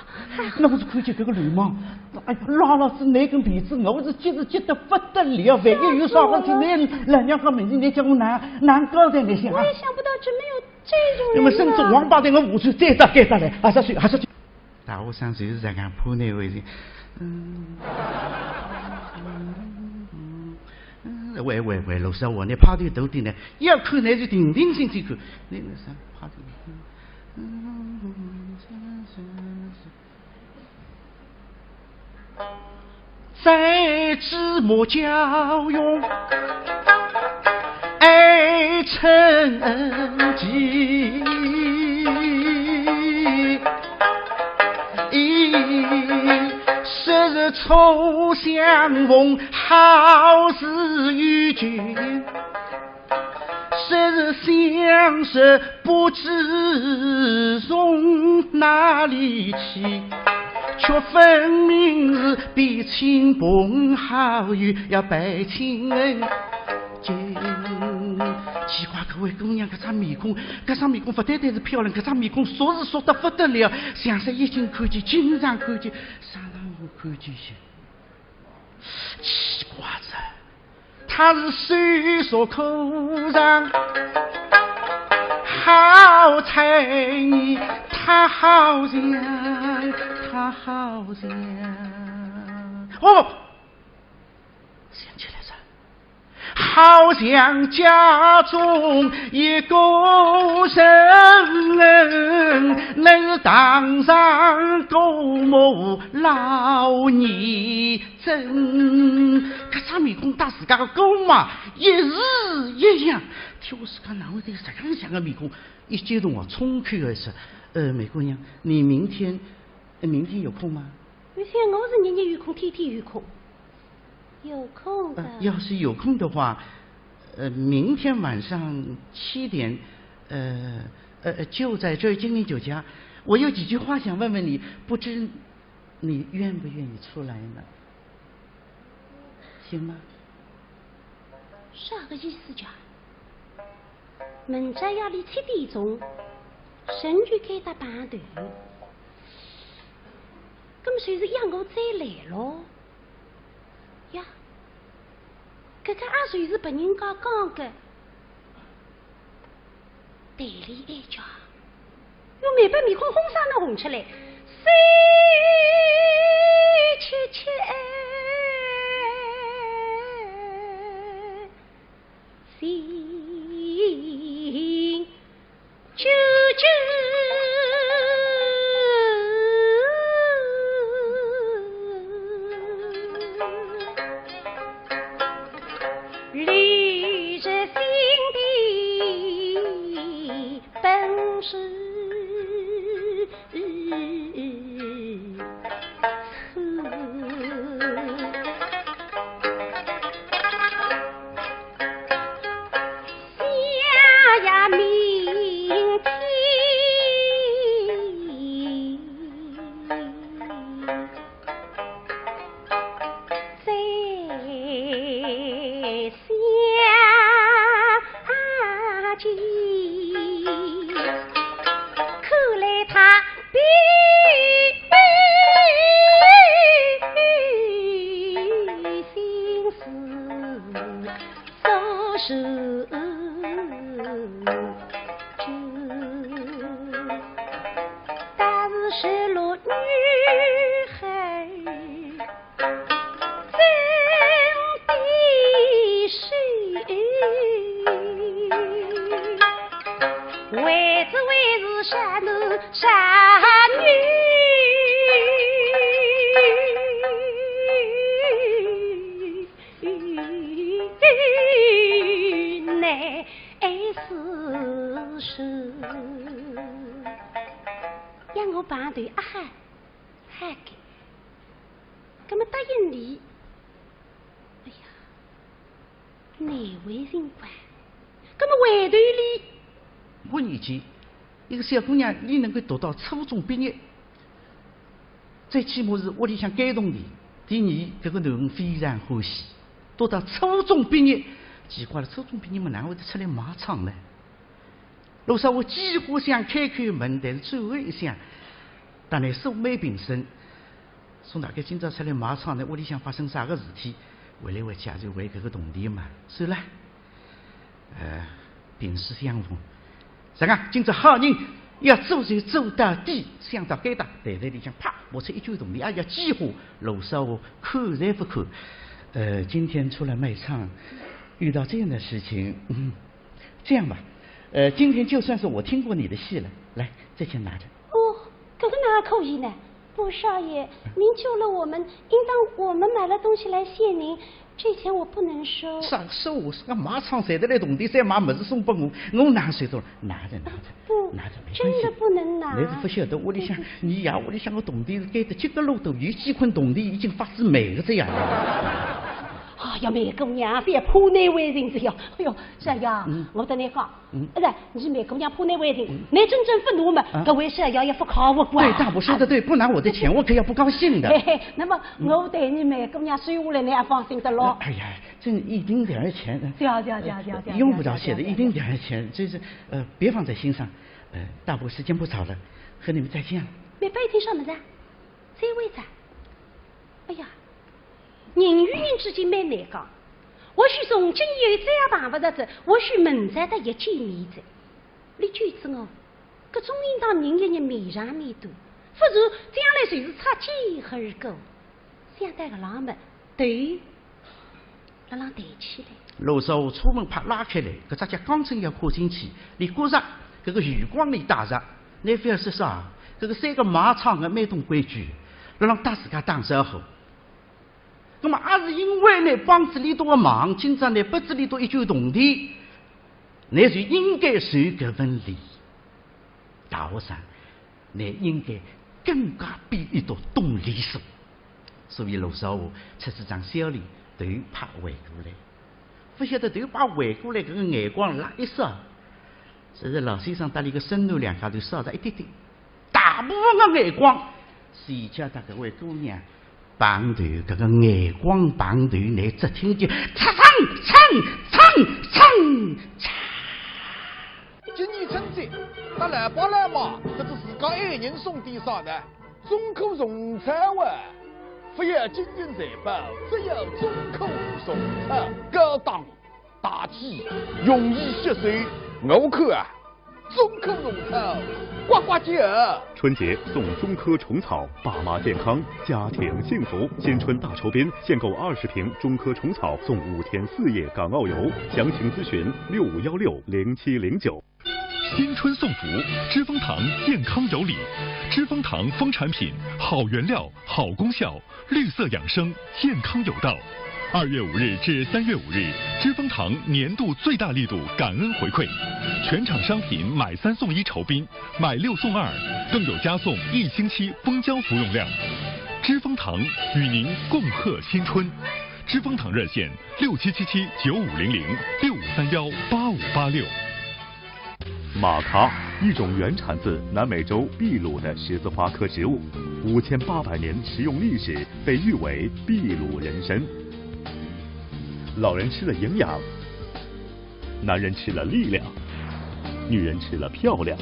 那我是看见这个流氓，哎呀，拉了是那根鼻子，我是急得不得了，万一有啥事体，那老娘个名字你叫我难搞的那些啊！我也想不到这没有这种人。那么甚至王八蛋，我下去再打来，20岁。大学生就是这样破那回事。喂，老师，我那趴头头顶呢，要看那就定定心去看，那啥趴头。在芝麻教用爱成疾，昔日初相逢好似与君，昔日相识不知从哪里起，却分明是比亲朋好友要拜亲恩近。奇怪，各位姑娘，搿张面孔不单单是漂亮，搿张面孔熟是熟得不得了，像是已经看见，经常看见，啥让我看见些？奇怪子，他是虽说口上好才艺，他好像。哦，想起来了，好像家中一个人，能当上狗母老泥真。可啥面孔打自家个狗嘛，一日一样。听我自家哪会这个这样像个面孔？一激动啊，冲口而出：“美姑娘，你明天有空吗？”明天我是日日有空，天天有空。有空的。要是有空的话，明天晚上7点，就在这儿金陵酒家。我有几句话想问问你，不知你愿不愿意出来呢？行吗？啥个意思讲？明朝夜里7点钟，神就该打板头。那么就是让我再来咯？呀，这个也算是别人家讲的对里哀家，用每把面孔红上能红出来，谁切心啾啾。绿着心的本事。小姑娘，你能够读到初中毕业，最起码是屋里向感动你。第二，这个囡恩非常欢喜。读到初中毕业，奇怪了，初中毕业嘛，哪会得出来卖唱呢？路上我几乎想开门，但是最后一想，当然素昧平生。说大概今朝出来卖唱呢，屋里向发生啥个事体，回来回去也就为这个童弟嘛。算了，萍水相逢。啥个？今朝好人要做就做到底，想到该打，台里向啪冒出一句童弟，哎呀，几乎楼上我看才不看。今天出来卖唱，遇到这样的事情，这样吧，今天就算是我听过你的戏了，来，这钱拿着。哦，这个哪可以呢？不少爷，您救了我们，应当我们买了东西来谢您。这钱我不能收。啥收？我是个马场赚得来童弟，再买么子送给我哪随多了？拿着。不，拿着没关系。真的不能拿。你是不晓得，屋里向你呀，屋里向个童弟是给的9个路头，有几捆童弟已经发自美了这样了。哎呀，梅姑娘，别怕难为情这样。哎呦，小爷，我跟你讲，你梅姑娘怕难为情，你真正不怒嘛，各位小爷也不靠我管。对，大伯说的对，不拿我的钱，我可要不高兴的。嘿嘿，那么我对你梅姑娘收下来，你也放心的咯。哎呀，这一丁点儿钱，用不着谢的，一丁点儿钱，这是别放在心上。大伯时间不早了，和你们再见了。没白天上么子？这位子？哎呀。人与人之间蛮难讲，或许从今以后再也碰不着子，或许明早的一见面子。你句子哦，搿总应当人一日面上面多，否则将来就是擦肩而过。想得个浪们，对，让人抬起来。罗少武出门怕拉开来，搿只脚刚正要跨进去，连裹上搿个余光里带着，那非要说啥？搿个三个马场的蛮懂规矩，让打自家打手后。那么也是因为呢，帮子里头的忙，今朝呢不子里头一句同的，那就应该受搿份礼。大学生，你应该更加比伊都懂礼数。所以罗少武出这张小礼，头怕回过来，不晓得头把回过来搿个眼光拉一扫，这是老先生搭里个身段两家头扫着一点点。大部分的眼光，谁叫他搿位姑娘绑头搿个眼光绑头，你只听见蹭今年春节，那来爸来妈，这是自家爱人送的啥的？中口送菜哇！不要金银财宝，只有中口送菜，高档大气，容易吸水。我看啊，中口虫草，呱呱叫。春节送中科虫草，爸妈健康，家庭幸福。新春大酬宾，限购20瓶中科虫草送5天4夜港澳游。详情咨询65160709。新春送福，知蜂堂健康有礼。知蜂堂蜂产品，好原料，好功效，绿色养生，健康有道。2月5日至3月5日，知蜂堂年度最大力度感恩回馈，全场商品买3送1酬宾，买6送2，更有加送1星期蜂胶服用量。知蜂堂与您共贺新春。知蜂堂热线6777950065318586。马卡，一种原产自南美洲秘鲁的十字花科植物，5800年食用历史，被誉为秘鲁人参。老人吃了营养，男人吃了力量，女人吃了漂亮，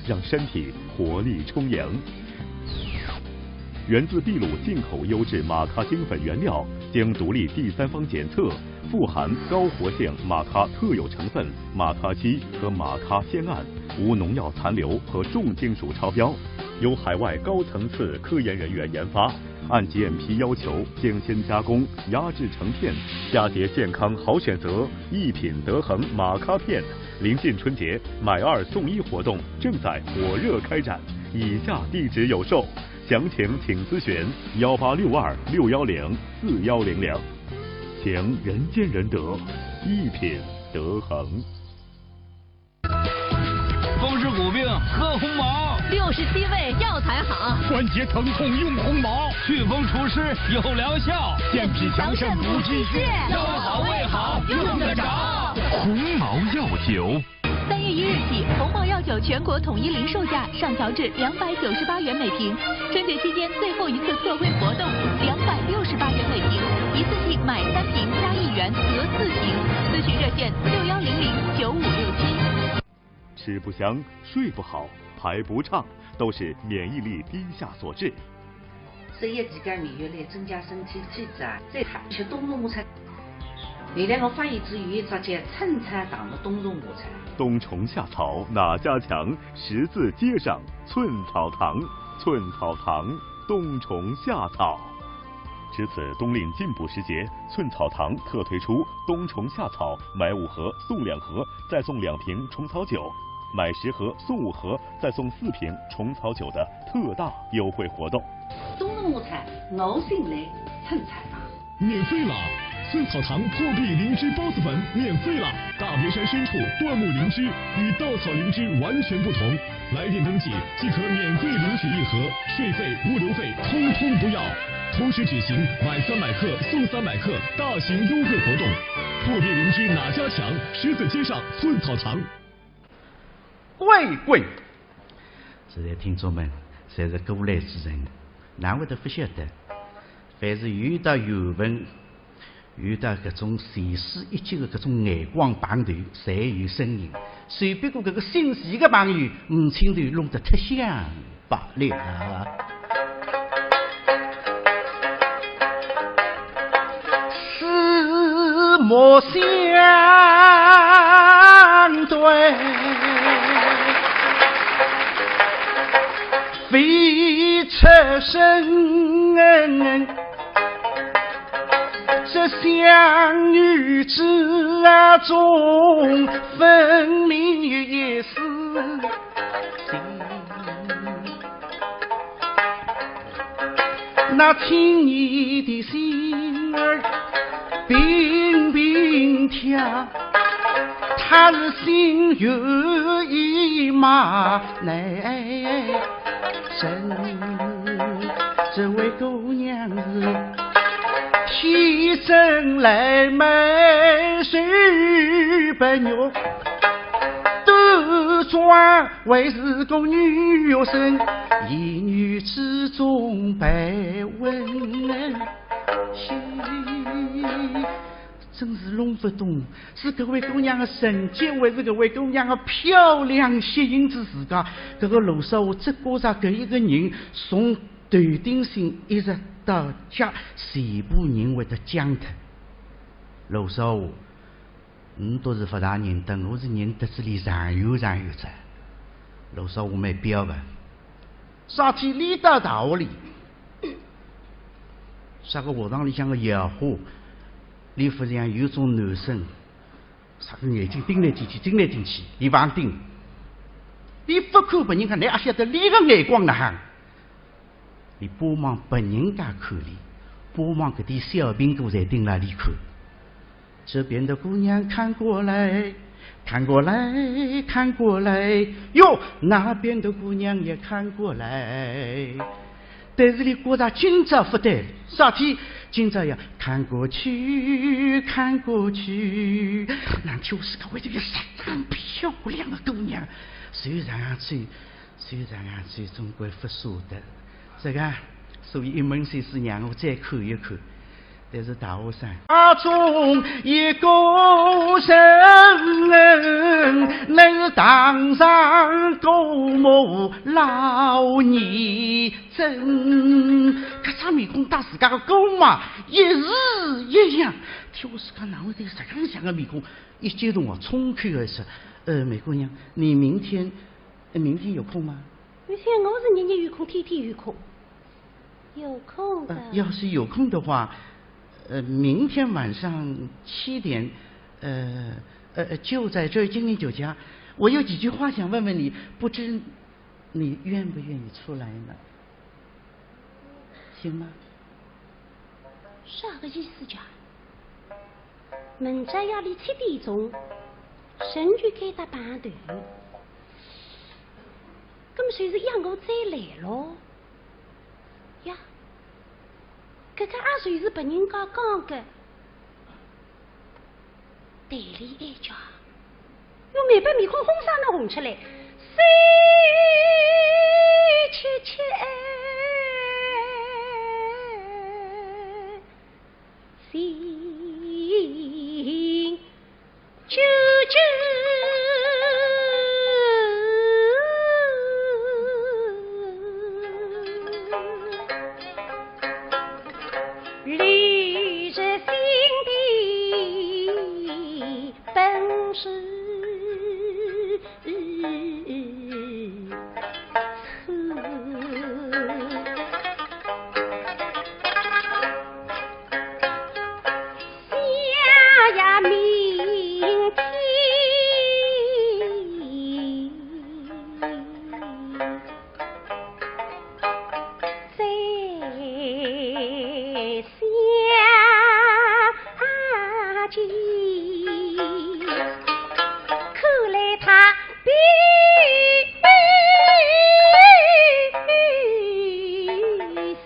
让身体活力充盈。源自秘鲁进口优质马卡精粉原料，经独立第三方检测，富含高活性马卡特有成分马卡烯和马卡酰胺，无农药残留和重金属超标，由海外高层次科研人员研发，按 GMP 要求精心加工，压制成片，佳节健康好选择，一品得衡马卡片。临近春节，买2送1活动正在火热开展，以下地址有售。详情请咨询1862610410，请人见人得，一品得衡。风湿骨病喝红毛，67味药材好，关节疼痛用红毛，祛风除湿有疗效，健脾强肾补气血，腰好胃好用得着。红毛药酒。3月1日起，鸿茅药酒全国统一零售价上调至298元每瓶。春节期间最后一次特惠活动，268元每瓶，一次性买3瓶加1元得4瓶。咨询热线61009567。吃不香，睡不好，排不畅，都是免疫力低下所致。食一几干免疫力，增加身体气质啊！再看吃冬虫菜。原来我发现之余，直接蹭菜打的冬虫夏菜。冬虫夏草哪家强？十字街上寸草堂，寸草堂冬虫夏草。值此冬令进补时节，寸草堂特推出冬虫夏草买5盒送2盒，再送2瓶虫草酒，买10盒送5盒，再送4瓶虫草酒的特大优惠活动。冬虫夏菜我姓来蹭菜堂，免费了！寸草堂破壁灵芝孢子粉免费了！大别山深处椴木灵芝与稻草灵芝完全不同，来电登记即可免费领取1盒，税费、物流费通通不要。同时举行买300克送300克大型优惠活动。破壁灵芝哪家强？十字街上寸草堂。贵！这些听众们侪是过来之人，哪会都不晓得，凡是遇到缘分，遇到搿种垂死一击的搿种眼光棒头，侪有身影。随便过搿个心细的朋友，5千头弄得特香罢了。四目相对，非出声。这相遇之中，分明也是心。那听你的心儿冰冰跳，他是心有一马来生。这位姑娘是天生来美水白肉，都装为是个女学生，一女之中百闻真是弄不懂，是这位姑娘的神迹，还是这位姑娘的漂亮吸引着自家？这个卢少华只顾着这一个人，从断定性一直到家，全部人会得讲他。卢少华，你都是不大认得，我是认得这里常有着。卢少华没标吧？啥天理到道理？啥个学堂里向个野花？李夫人有种男生，啥个眼睛盯来盯去，盯来盯去，你忘盯？你不看别人看，你也晓得你个眼光哪行？你帮忙别人家看你，帮忙搿点小苹果在盯哪里看？这边的姑娘看过来，看过来，看过来，哟，那边的姑娘也看过来。但是你觉着今朝不对，啥天？今朝要看过去，看过去，那就是个为这个很漂亮的姑娘，虽然最总归不舍得，这个，所以一门心思让我再看一看。但是大学生中一个人能当上国母老年真，可啥面孔打自家的狗嘛，一日一样。听我自家哪会这个这样像个面孔？一激动啊，冲口而出：“美姑娘，你明天有空吗？”明天我是日日有空，天天有空。有空的。要是有空的话。明天晚上7点，就在这儿金陵酒家，我有几句话想问问你，不知你愿不愿意出来呢？行吗？啥个意思讲？明朝夜里7点钟，神剧开打半段，那么随时让我再来咯？呀？这个也随是别人家讲的，对里哀家，用眉把面孔红上那红出来，谁切心久久。绿着心的本事，想呀明天再见，看来他必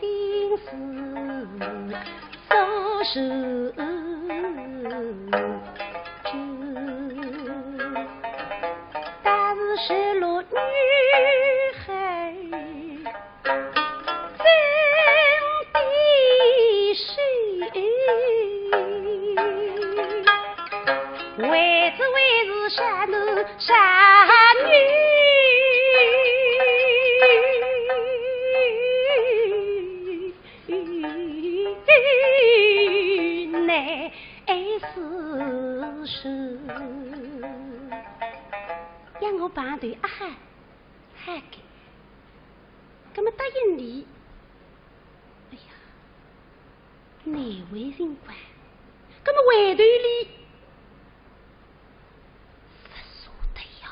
心思收拾着，但是失落女孩真的是为是傻男傻女，乃是是，让我排队啊喊给，那么答应你，哎呀，哪位人管？那么外头里不说的呀，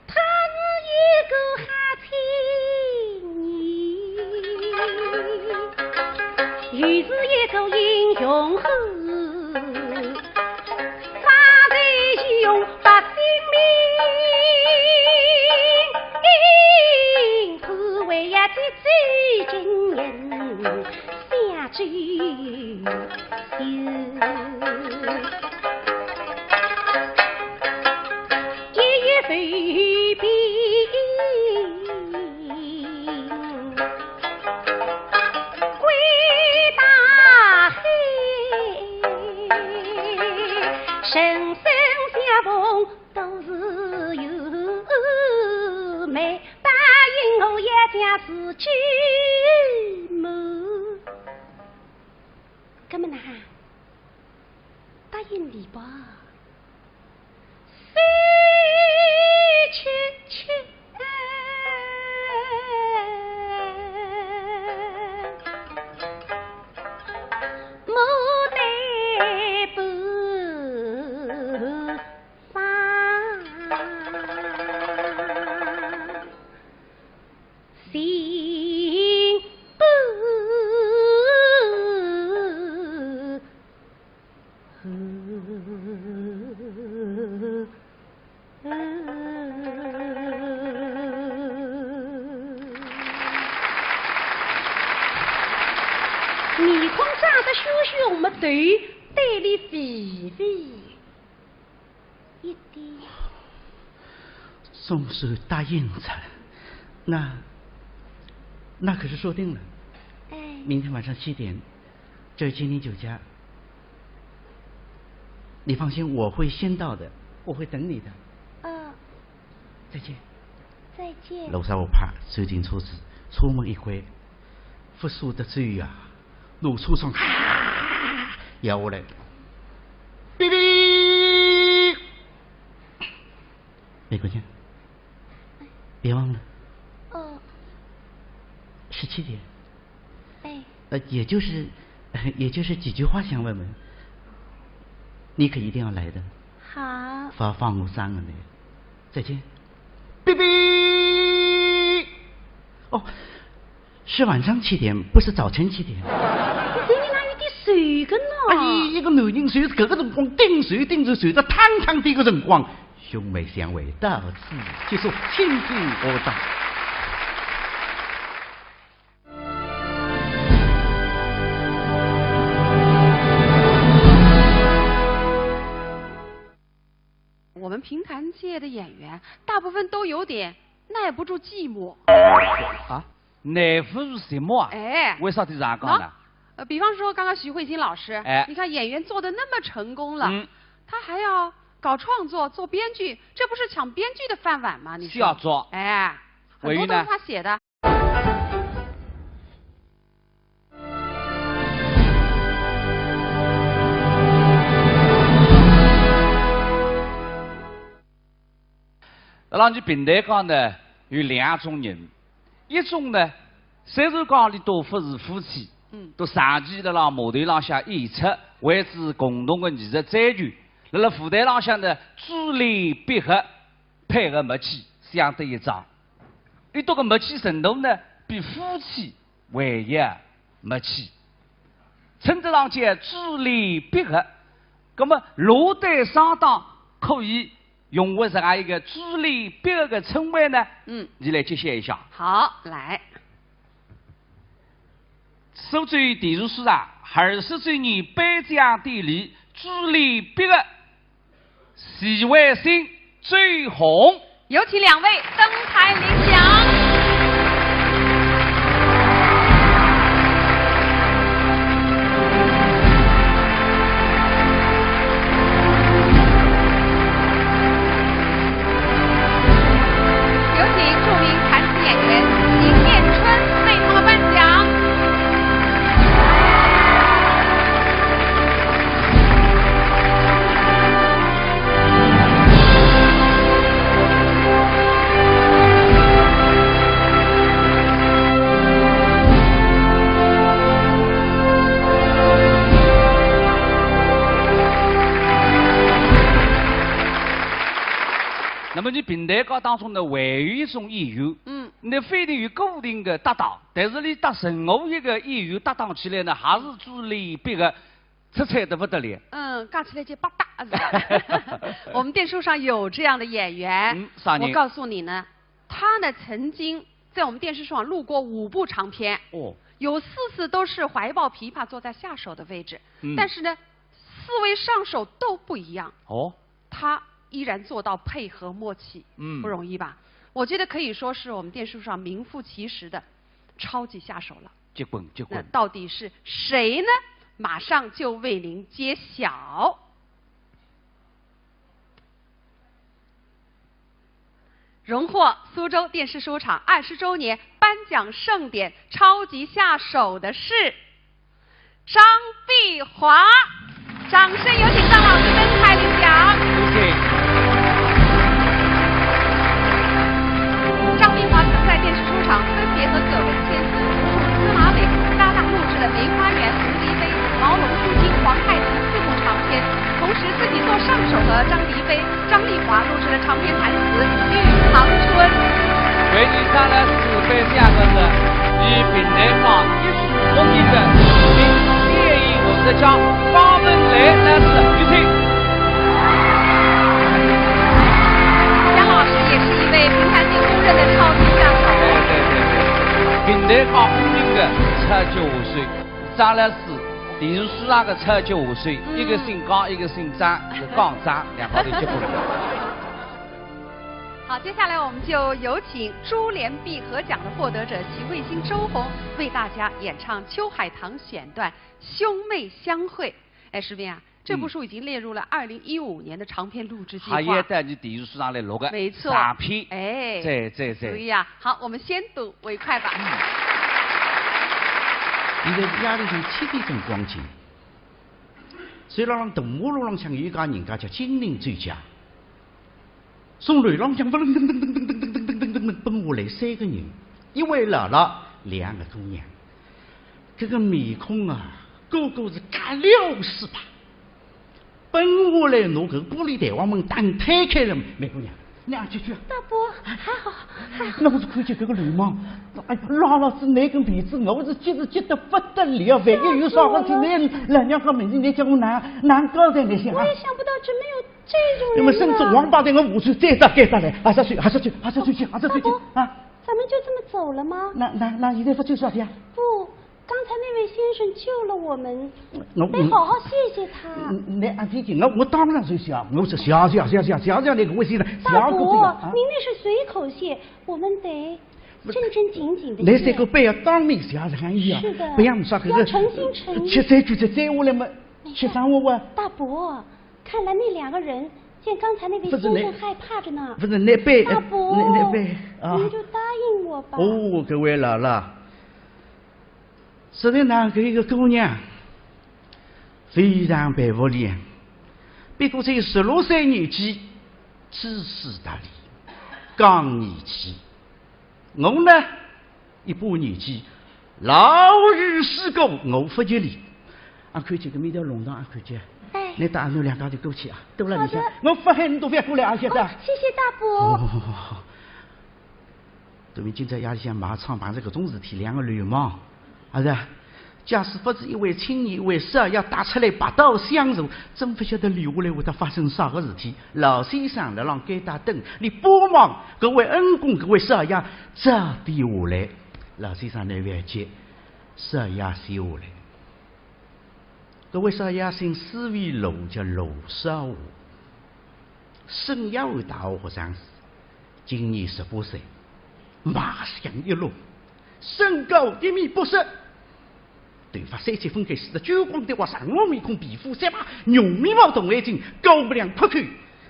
他是一个哈青年，又是一个英雄汉，发财用百姓命，可为呀这最惊人下句休。一夜飞兵，归大海，声声相逢都是有美，答应我一家是君谋。哥们呐，答应你吧。飞去去，牡丹不放，心不面孔长得羞羞没头，带里肥肥一点。松手答应着，那可是说定了。哎，明天晚上7点，这金陵酒家。你放心，我会先到的，我会等你的。再见。再见。楼上我怕走进车子，出门一回，不说得罪啊，路车上摇下来，哔哔。美国见，别忘了。17点。也就是几句话想问问，你可一定要来的。好。放我3个人。再见。哔哔。哦，是晚上7点，不是早晨7点。你哪有点睡个呢？一个男人睡搿个辰光顶睡睡得汤汤的个辰光，兄妹相会到此结束，亲近我道。我们评弹界的演员大部分都有点耐不住寂寞。耐不住寂寞啊？哎，为啥这样讲呢？比方说刚刚徐慧欣老师，你看演员做的那么成功了，他还要搞创作、做编剧，这不是抢编剧的饭碗吗？你说是要做。哎，很多都是他写的。让你平台讲呢有2种人，一种呢虽然讲里都不是夫妻，都长期在辣码头浪向演出，为之共同的艺术追求，辣舞台浪向呢珠联璧合，配合默契，相得益彰。有这个默契程度呢，比夫妻还要默契。称得上叫珠联璧合，那么落单上当可以用为这样一个珠联璧合的称谓呢？你来揭晓一下。好，来。苏州地如市啊，20周年颁奖典礼珠联璧合，徐慧欣最红。有请2位登台领奖。那么你平台高当中呢，还有一种演员，你非得有固定的搭档，但是你搭任何一个演员搭档起来呢，还是最离别的，出彩的不得了。讲起来就八大是吧？我们电视上有这样的演员，我告诉你呢，他呢曾经在我们电视上录过5部长片，有4次都是怀抱琵琶坐在下手的位置，但是呢，4位上手都不一样。他依然做到配合默契，不容易吧？我觉得可以说是我们电视上名副其实的超级下手了。结棍。那到底是谁呢？马上就为您揭晓。荣获苏州电视书厂20周年颁奖盛典超级下手的是张碧华，掌声有请张老师登台领奖。张碧华曾在电视书厂分别和葛文千丝、司马伟搭档录制了《梅花园》《蝴蝶杯》《毛绒书经》《皇太子》4部长片，同时自己做上手和张迪飞、张丽华录制了长篇台词《玉堂春》。为你上来4位下个是以平台上艺术公益的电影舞者奖方文雷男士有请。杨老师也是一位评弹界公认的超级下手。对，平台上公认的75岁，张老师电视书上的75岁，一个姓高，一个姓张，是刚张，2号头结婚。好，接下来我们就有请珠联璧合奖的获得者齐慧欣、周红为大家演唱《秋海棠》选段《兄妹相会》。哎，石斌啊，这部书已经列入了2015年的长篇录制计划。还要带你电视书上来录的。没错。长篇。哎。对。注意啊！好，我们先睹为快吧。现在是夜里向7点钟光景，水浪浪大马路浪向有一家人家叫金陵专家。从雷浪向噔噔噔噔噔噔噔噔噔噔噔奔下来3个人，一位姥姥，2个姑娘。这个面孔啊，个个是嘎了是吧？奔下来，拿个玻璃弹簧门打推开了，梅姑娘，娘去。大伯，还好。那我是看见这个流氓，哎呀，拉了是那根鼻子，我是急得不得了。万一有啥事体，那老娘和妹妹，你叫我难交代，你想啊？我也想不到这没有这种人。那么甚至王八蛋，我无罪再打来，还是去啊！大伯，咱们就这么走了吗？那现在不就啥的呀？不。刚才那位先生救了我们，得好好谢谢他。那按天气，我当然是谢，我是谢那个我谢的。大伯，您那是随口谢，我们得正经的。那3个辈要当面谢是含义啊。是的。不要啥个。要诚心诚意。吃3句再下来嘛，吃啥我？大伯，看来那2个人见刚才那位先生害怕着呢。不是那辈。大伯，那辈啊，您就答应我吧。哦，各位姥姥。实在那个一个姑娘非常佩服你，不过才16岁年纪，知识达理，刚义气。我呢，一把年纪，老于世故，我不吉利。俺看见个面条弄堂，俺看见。你带俺2家就过去啊，都了你想，我不喊你都不要过来啊，现在。谢谢大伯。对面今朝夜里向马场办这个种事体，2个流氓。是啊，假使不是一位青年，一位12爷打出来拔刀相助，真不晓得留下来会得发生啥个事体。老先生来让该打灯，你帮忙各位恩公，各位12爷这边下来。老先生那边接12爷先下来。各位12爷姓施为罗，叫罗少华，省一位大学生，今年18岁，马上一路，身高1.80米。头发3七分开，洗得酒光的话，上我面孔，皮肤3把牛眉毛动眼睛，高不良破口，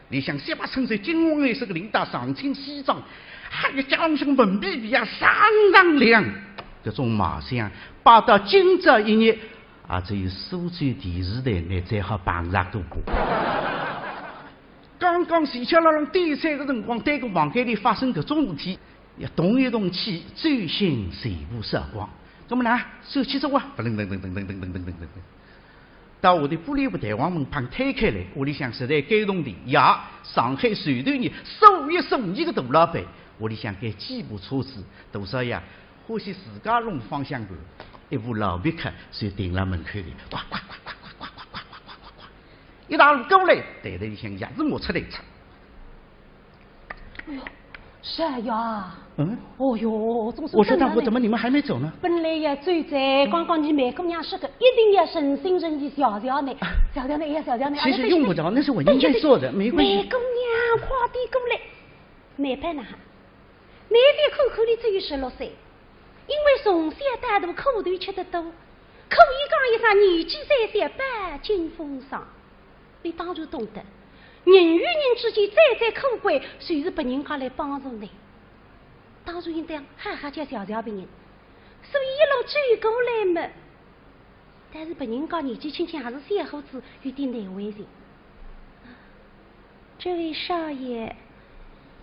里向3把衬衫，金黄颜色的领带，上青西装，还有加上像文笔笔啊，相当亮。这种马相摆到今朝一日，也只有苏州电视台那才好碰上多过。刚刚前桥浪点菜的辰光，对个房间里发生搿种事体，要动一动气，专心全部烧光。那么呢，手起手啊，噔噔噔噔噔噔噔噔噔噔噔。到我的玻璃屋台湾门旁推开来，屋里向实在感动的呀！上海随头人数一数二个大老板，屋里向盖几部车子，大少爷欢喜自家弄方向盘，一部老别克就停了门口里，呱呱呱呱呱呱呱呱呱呱呱，一大路过来，台里向牙子磨出来一擦。哎呦，少爷。嗯。哦哟，总是。我说大伯，怎么你们还没走呢？本来要走在，刚刚你梅姑娘说的，一定要诚心诚意瞧瞧呢，瞧瞧呢，呀，瞧瞧呢。其实用不着，那是我应该做的，没关系。梅姑娘快点过来，没办法，你的口口里只有16岁，因为从小到大苦头吃得多，可以讲一声年纪33百金风霜，你当然懂得。人与人之间再苦关，谁是别人家来帮助你？当然应当哈哈叫小别人，所以一路追过来嘛。但是别人家年纪轻轻还是小伙子，有点难为情。这位少爷，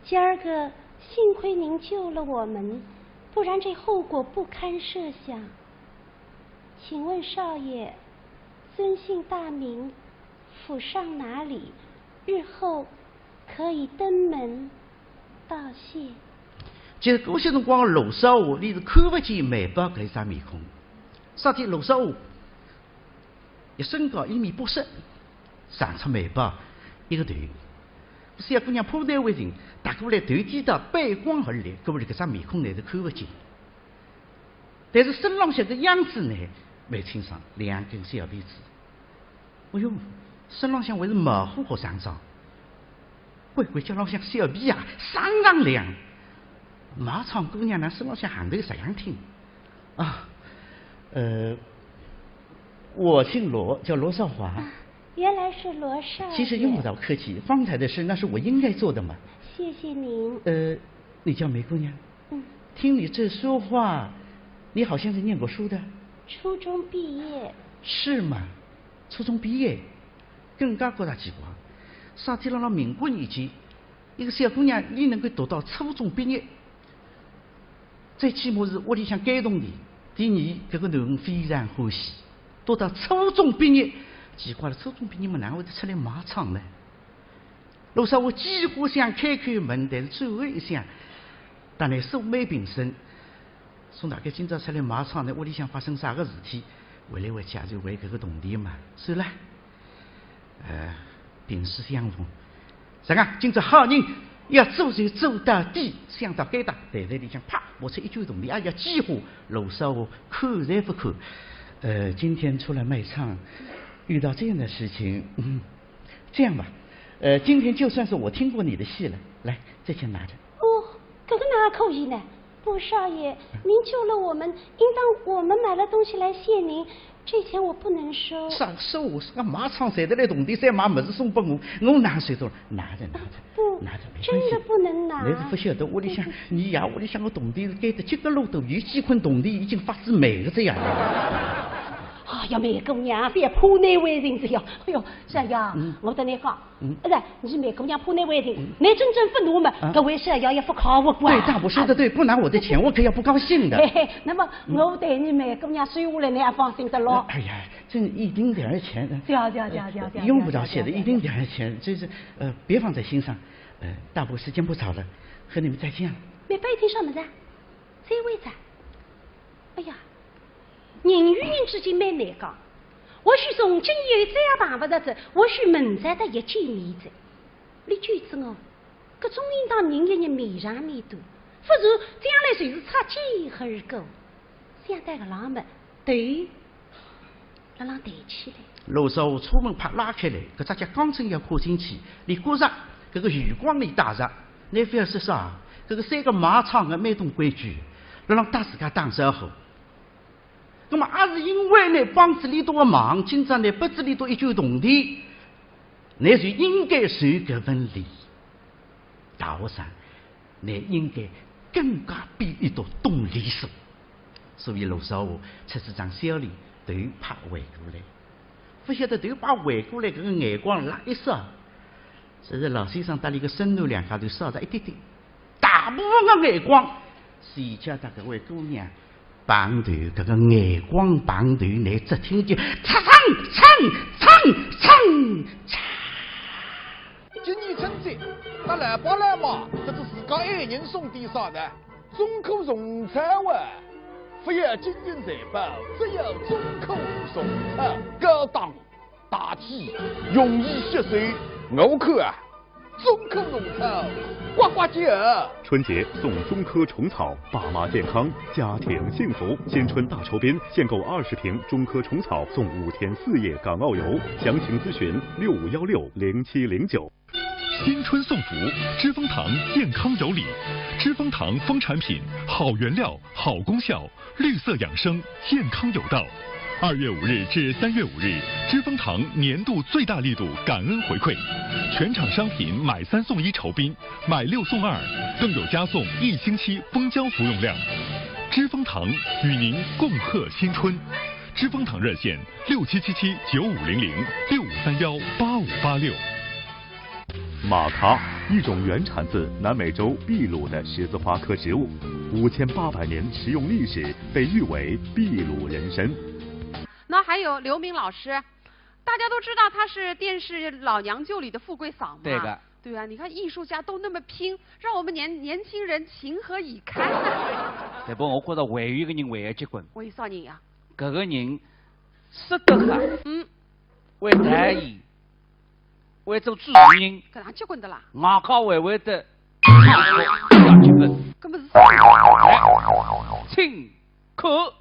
今儿个幸亏您救了我们，不然这后果不堪设想。请问少爷，尊姓大名，府上哪里？日后可以登门道谢。其实嗰些辰光，陆少华你是看不见梅宝搿张面孔。啥天陆少华一身高1.80米，上出梅宝一个头，小姑娘破台为人，打过来头低到背光而来，搿里搿张面孔乃是看不见。但是身浪向的样子呢，蛮清爽，2根小辫子。哎哟！身浪向还是模糊好上妆，乖乖叫浪向小皮啊，上上亮。马场姑娘那身浪向行头啥样听啊？我姓罗，叫罗少华。原来是罗少。其实用不着客气，方才的事那是我应该做的嘛。谢谢您。你叫梅姑娘？嗯。听你这说话，你好像是念过书的。初中毕业。是吗？初中毕业。更加觉得奇怪，啥天让民国年间，一个小姑娘你能够读到初中毕业，最起码是屋里向感动的。第二，这个囡恩非常欢喜，读到初中毕业，奇怪了，初中毕业嘛，哪会得出来卖唱呢？陆少华几乎想开门，但是最后一想，当然素昧平生，从大概今朝出来卖唱呢，屋里向发生啥个事体，回来回去也就为这个铜钿嘛，算了。萍水相逢，啥个？今朝好人要做就做到底，想到该打，台里向啪冒出一句铜钿，哎呀，几乎陆少华看才不看。今天出来卖唱，遇到这样的事情，这样吧，今天就算是我听过你的戏了，来，这钱拿着。哦，这个哪可以呢？陆少爷，您救了我们，应当我们买了东西来谢您。这钱我不能收。啥收？我是个马场赚得来铜钿，再买么子送给我哪随着拿着拿着，不拿着没关系。真的不能拿。你是不晓得，屋里向你呀，屋里向个铜钿是盖的几个路都有几捆铜钿已经发自美的这样了。哎呀，梅姑娘，别破难为情这样。哎呦，少爷，我跟你讲，不是你梅姑娘破难为情，你真正愤怒嘛，各位少爷也不靠我管。对，大伯说的对，不拿我的钱，我可要不高兴的。嘿嘿，那么我对你梅姑娘收下来，你也放心的咯。哎呀，这一丁点儿钱，用不着谢的，一丁点儿钱，这是别放在心上。大伯时间不早了，和你们再见了。没白天上么子？这位子？哎呀。人与人之间蛮难讲，或许从今以后再也碰不着子，或许明早的一见面子。你举子哦，搿总应当人与人面上面对，否则将来随时擦肩而过。想带个郎们头让抬起来。陆少华出门怕拉开来，搿只脚刚正要跨进去，连裹上搿个余光里打着，你非要说啥？搿个3个马场的蛮懂规矩，让打自家打招呼。那么也是因为呢帮子里多的忙，今朝呢不子里多一句铜钿，那就应该受搿份礼。大学生，你应该更加比伊多懂礼数。所以陆少华出这张小礼，头拍回过来，不晓得头拍回过来，搿个眼光拉一扫，这是老先生搭里个孙女两家头扫着一点点，大部分的眼光是伊家搭搿位姑娘。棒头这个眼光棒头，你只听见唱。今年春节，那来爸来妈，这是自家爱人送的啥呢？中口送菜哇！不要金银财宝，只有中口送菜，高档大气，容易吸水。我看啊，中科虫草，呱呱叫。春节送中科虫草，爸妈健康，家庭幸福。新春大酬宾，限购20瓶中科虫草送5天4夜港澳游。详情咨询65160709。新春送福，知蜂堂健康有礼。知蜂堂蜂产品，好原料，好功效，绿色养生，健康有道。2月5日至3月5日，知蜂堂年度最大力度感恩回馈，全场商品买3送1酬宾，买6送2，更有加送1星期蜂胶服用量。知蜂堂与您共贺新春。知蜂堂热线6777950065318586。马卡，一种原产自南美洲秘鲁的十字花科植物，5800年食用历史，被誉为秘鲁人参。那还有刘明老师，大家都知道他是电视《老娘舅》里的富贵嫂嘛。对的。对啊，你看艺术家都那么拼，让我们年轻人情何以堪呢？这不，我觉得还有一个人为了结婚。为啥人呀？这个人识得很，为谈艺，为做主人。跟他结婚的啦？外靠为的要结婚。根本是请客。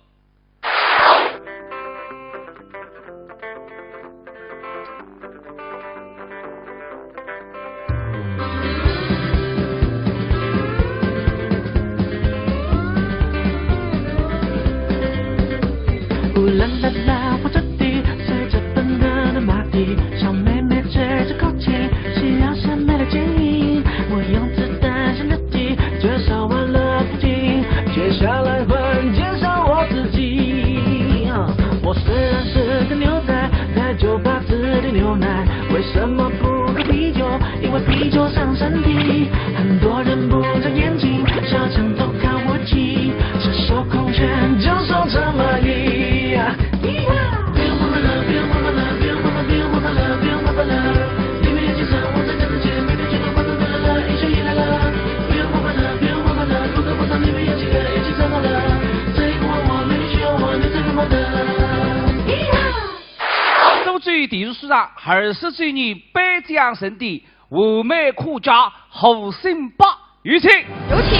啦啦啦，火车底随着奔腾的马蹄，小妹妹追着口琴，夕阳下美了剪影。我用子弹像着地，介绍完了父亲，接下来换介绍我自己。我虽然是个牛仔，在酒吧只点牛奶，为什么不喝啤酒？因为啤酒伤身体。很多人不长眼睛，小强都看我急，赤手空拳就说这么一。第数上20岁年颁奖神的完美科家侯兴博，有请。有请。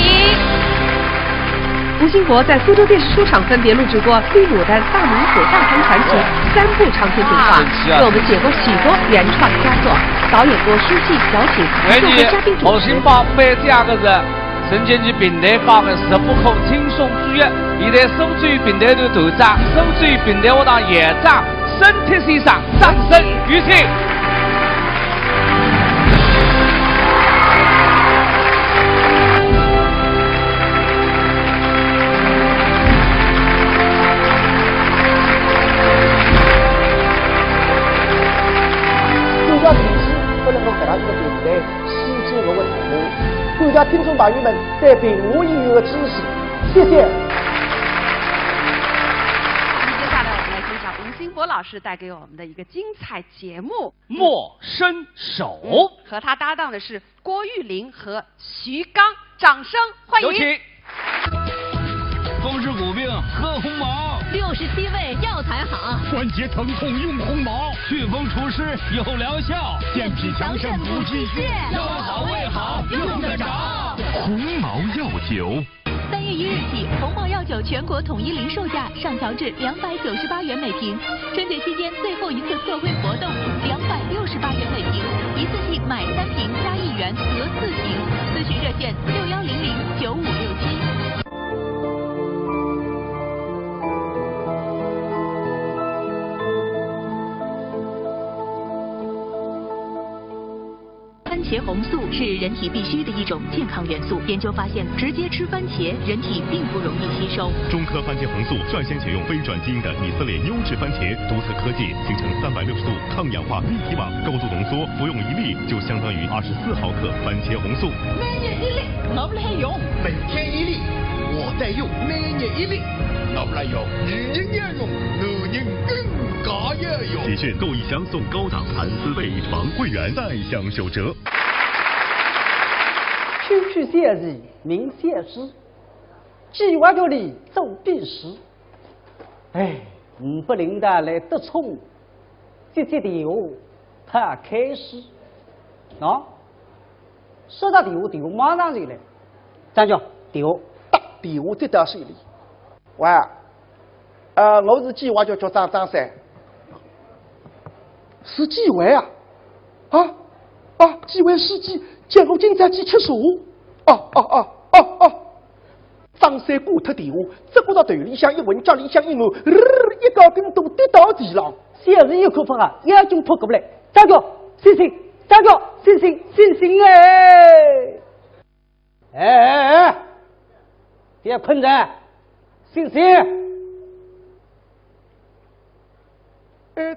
吴兴国在苏州电视书厂分别录制过《绿牡丹》《大猛虎》《大唐传奇》3部长篇动画，为我们写过许多原创佳作，导演过书记小品，做过嘉宾主持。侯兴博颁奖的是省建局平台讲的10不可轻松主义，现在首转平台团团长、首转平台学堂园长沈铁先生，掌声有请。国家电视不能够给他一个平台，吸进我们节目。感谢听众朋友们对评话演员的支持，谢谢。接下来我们来欣赏吴兴博老师带给我们的一个精彩节目《莫伸手》，和他搭档的是郭玉玲和徐刚，掌声欢迎。有请。风湿骨病喝红毛，67味药材好，关节疼痛用红毛，祛风除湿有疗效，健脾强肾补气血，药好味好用得着。红毛药酒。3月1日起，红毛药酒全国统一零售价上调至298元每瓶。春节期间最后一次特惠活动，268元每瓶，一次性买3瓶加1元得4瓶。咨询热线61009567。番茄红素是人体必需的一种健康元素。研究发现，直接吃番茄，人体并不容易吸收。中科番茄红素率先选用非转基因的以色列优质番茄，独特科技形成360度抗氧化立体网，高度浓缩，服用1粒就相当于24毫克番茄红素。每日1粒，我不还用，每天1粒，我在用，每日1粒。那么来哟，女人也用，男人更加也用。喜讯购一箱送高档蚕丝被衣床，会员再享首折。区区县人名县师，计划着里走必时。哎，不领的来得宠，这điều他开始。喏，说到điều马上就来。站住，điều。điều这道水里。喂，我是计划叫张三。是几位啊？几位司机见我今朝去吃素。张三过脱电话，这个到队里向一问，家里向一问，一高跟都跌到地上。现在有可怕啊，眼睛扑过不来。站住，醒！站住，醒！哎！别困着，醒！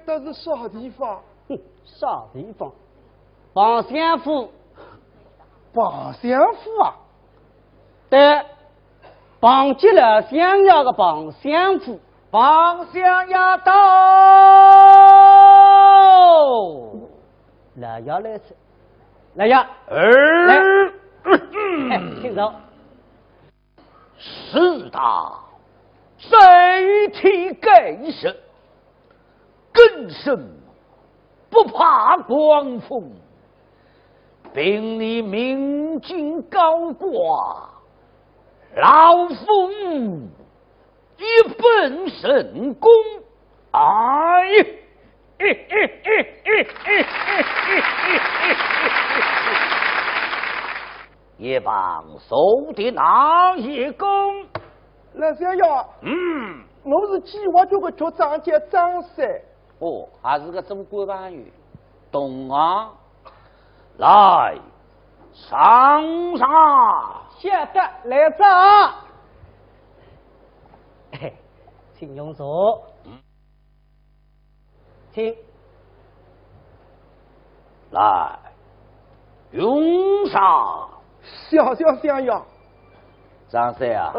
这是啥地方？啥地方？房县府。房县府啊？对，绑起了想要个房县府，房县要到。来呀，来呀！听着。是的，身体更深，更深不怕光风，并你明镜高挂，老夫一本神功，也帮送的那一功。那想要，我是计划这个局长叫张三。还是个总管办员，懂啊？来，上！晓得，来走。请用手。请。来，用上。想要。张三啊，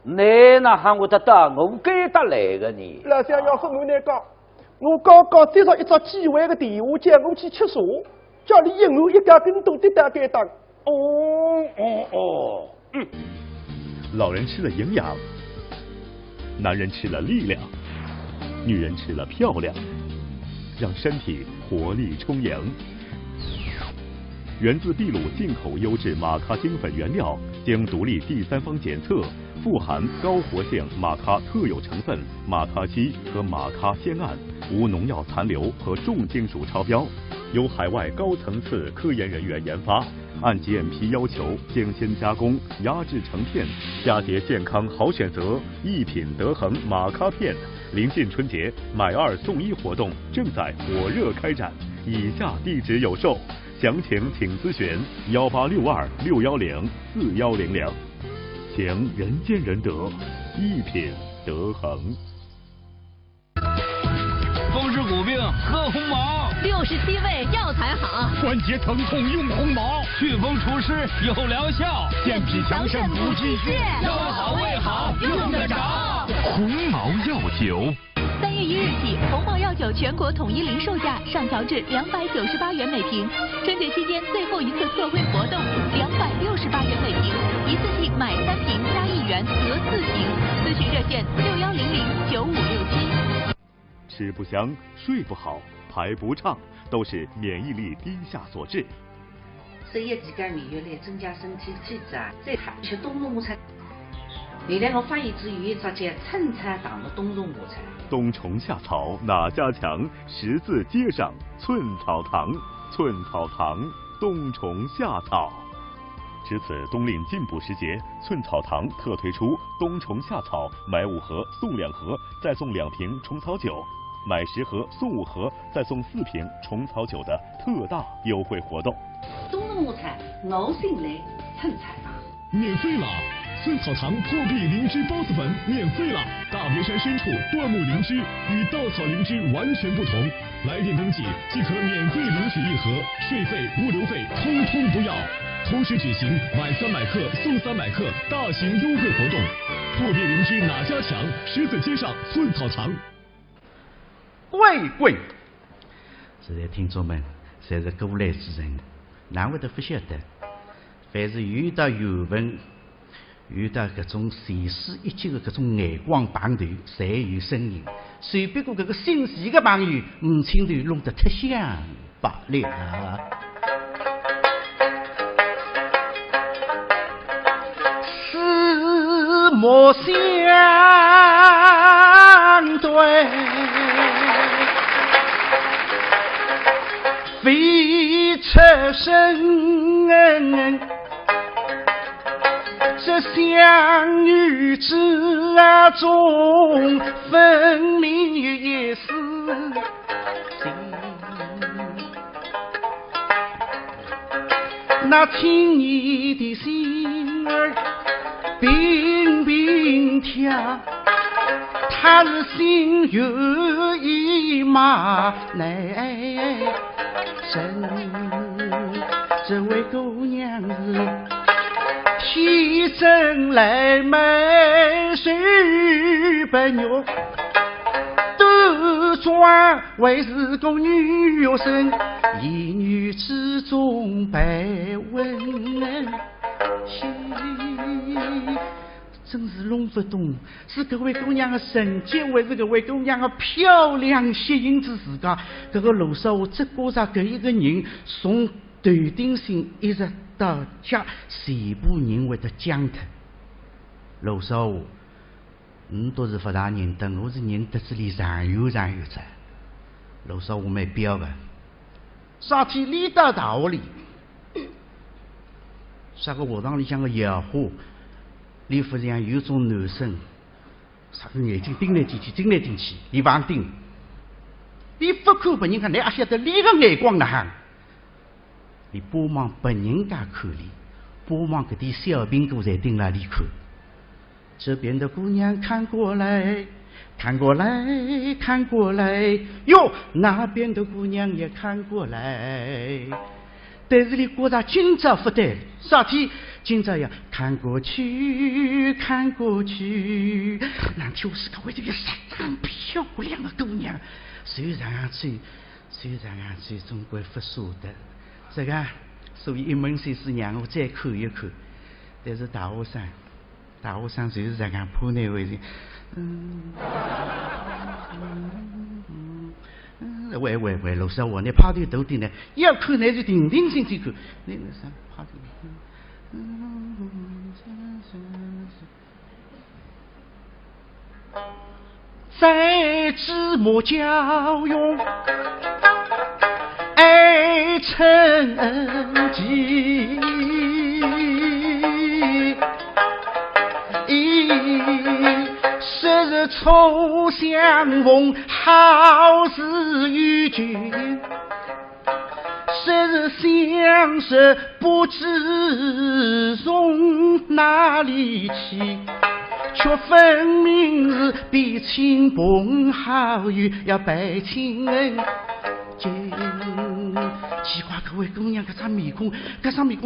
你那喊我得我给得来个你。那想要和我来讲，我刚刚接到一张机会的电话，叫我去吃素，家里因我一家跟都得当给当。老人吃了营养，男人吃了力量，女人吃了漂亮，让身体活力充盈。源自秘鲁进口优质马卡精粉原料，经独立第三方检测，富含高活性马卡特有成分马卡烯和马卡酰胺，无农药残留和重金属超标，由海外高层次科研人员研发，按 GMP 要求精心加工，压制成片，佳节健康好选择，一品德恒马卡片。临近春节买2送1活动正在火热开展，以下地址有售。详情请咨询1862610410，请人见人得，一品德恒。风湿骨病喝红毛，67味药材好，关节疼痛用红毛，祛风除湿有疗效，健脾强肾补气血，腰好胃好用得着。红毛药酒。3月1日起，鸿茅药酒全国统一零售价上调至298元每瓶。春节期间最后一次特惠活动，268元每瓶，一次性买3瓶加1元得4瓶。咨询热线61009567。吃不香、睡不好、排不畅，都是免疫力低下所致。食一几干免疫力，增加身体气质啊！再看吃冬虫菜。原来我发现之余，直接趁菜打的冬虫夏菜。冬虫夏草哪家强？十字街上寸草堂，寸草堂冬虫夏草。值此冬令进补时节，寸草堂特推出冬虫夏草买5盒送2盒，再送2瓶虫草酒，买10盒送5盒，再送4瓶虫草酒的特大优惠活动。冬虫夏菜，我心来趁菜打，免费了！寸草堂破壁灵芝孢子粉免费了！大别山深处椴木灵芝与稻草灵芝完全不同，来电登记即可免费领取1盒，税费、物流费通通不要。同时举行买300克送300克大型优惠活动。破壁邻居哪家强？狮子街上寸草堂。贵，现在听众们侪是过来之人，哪会得不晓得？凡是遇到缘分，遇到搿种随时一击的搿种眼光棒头，侪有声音。随便过搿个心细的朋友，五千头弄得特响罢了。四目相对，非出声。这相遇之中，分明有一丝情。那青你的心儿冰冰跳，他是心有一马来生。这位姑娘是天生来美水白肉，端庄为是个女学生，一女之中百闻真是弄不懂，是这位姑娘的成绩，还是这位姑娘的漂亮吸引着自家？这个陆少华只顾着这一个人，从头顶心一直到家，全部人会得僵脱。陆少华，你都是不大认得，我是认得这里常有着。陆少华没标的，啥天理到道理？啥个学堂里向的野花？李夫人有种男生，啥个眼睛盯来盯去，你忘盯。你不看别人看，你也晓得你个眼光哪行？你帮忙别人家看你，帮忙搿点小苹果在盯哪里看？这边的姑娘看过来，哟，那边的姑娘也看过来。但是你觉着今朝不对，啥天？今朝要看过去，那天我是个为这个相当漂亮的姑娘，虽然最总归不舍得，这个所以一门心思让我再看一看。但是大学生就是这样怕那回事。喂，陆少华，你趴在头顶呢，要看那就定定心去看，那啥趴在。在芝麻教用爱成疾，昔日初相逢好似与君，昔日相识不知从哪里起，却分明是比亲朋好友要拜亲恩。奇怪，各位姑娘，搿张面孔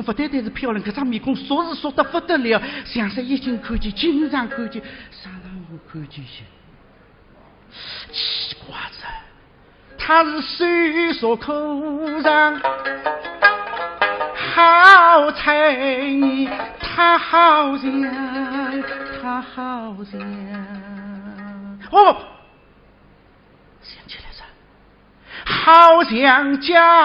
不单单是漂亮，搿张面孔熟是熟得不得了，像是已经看见，经常看见，啥让我看见些？奇怪着，他是随手口上好才艺，他好像哦，想起来了，好像家。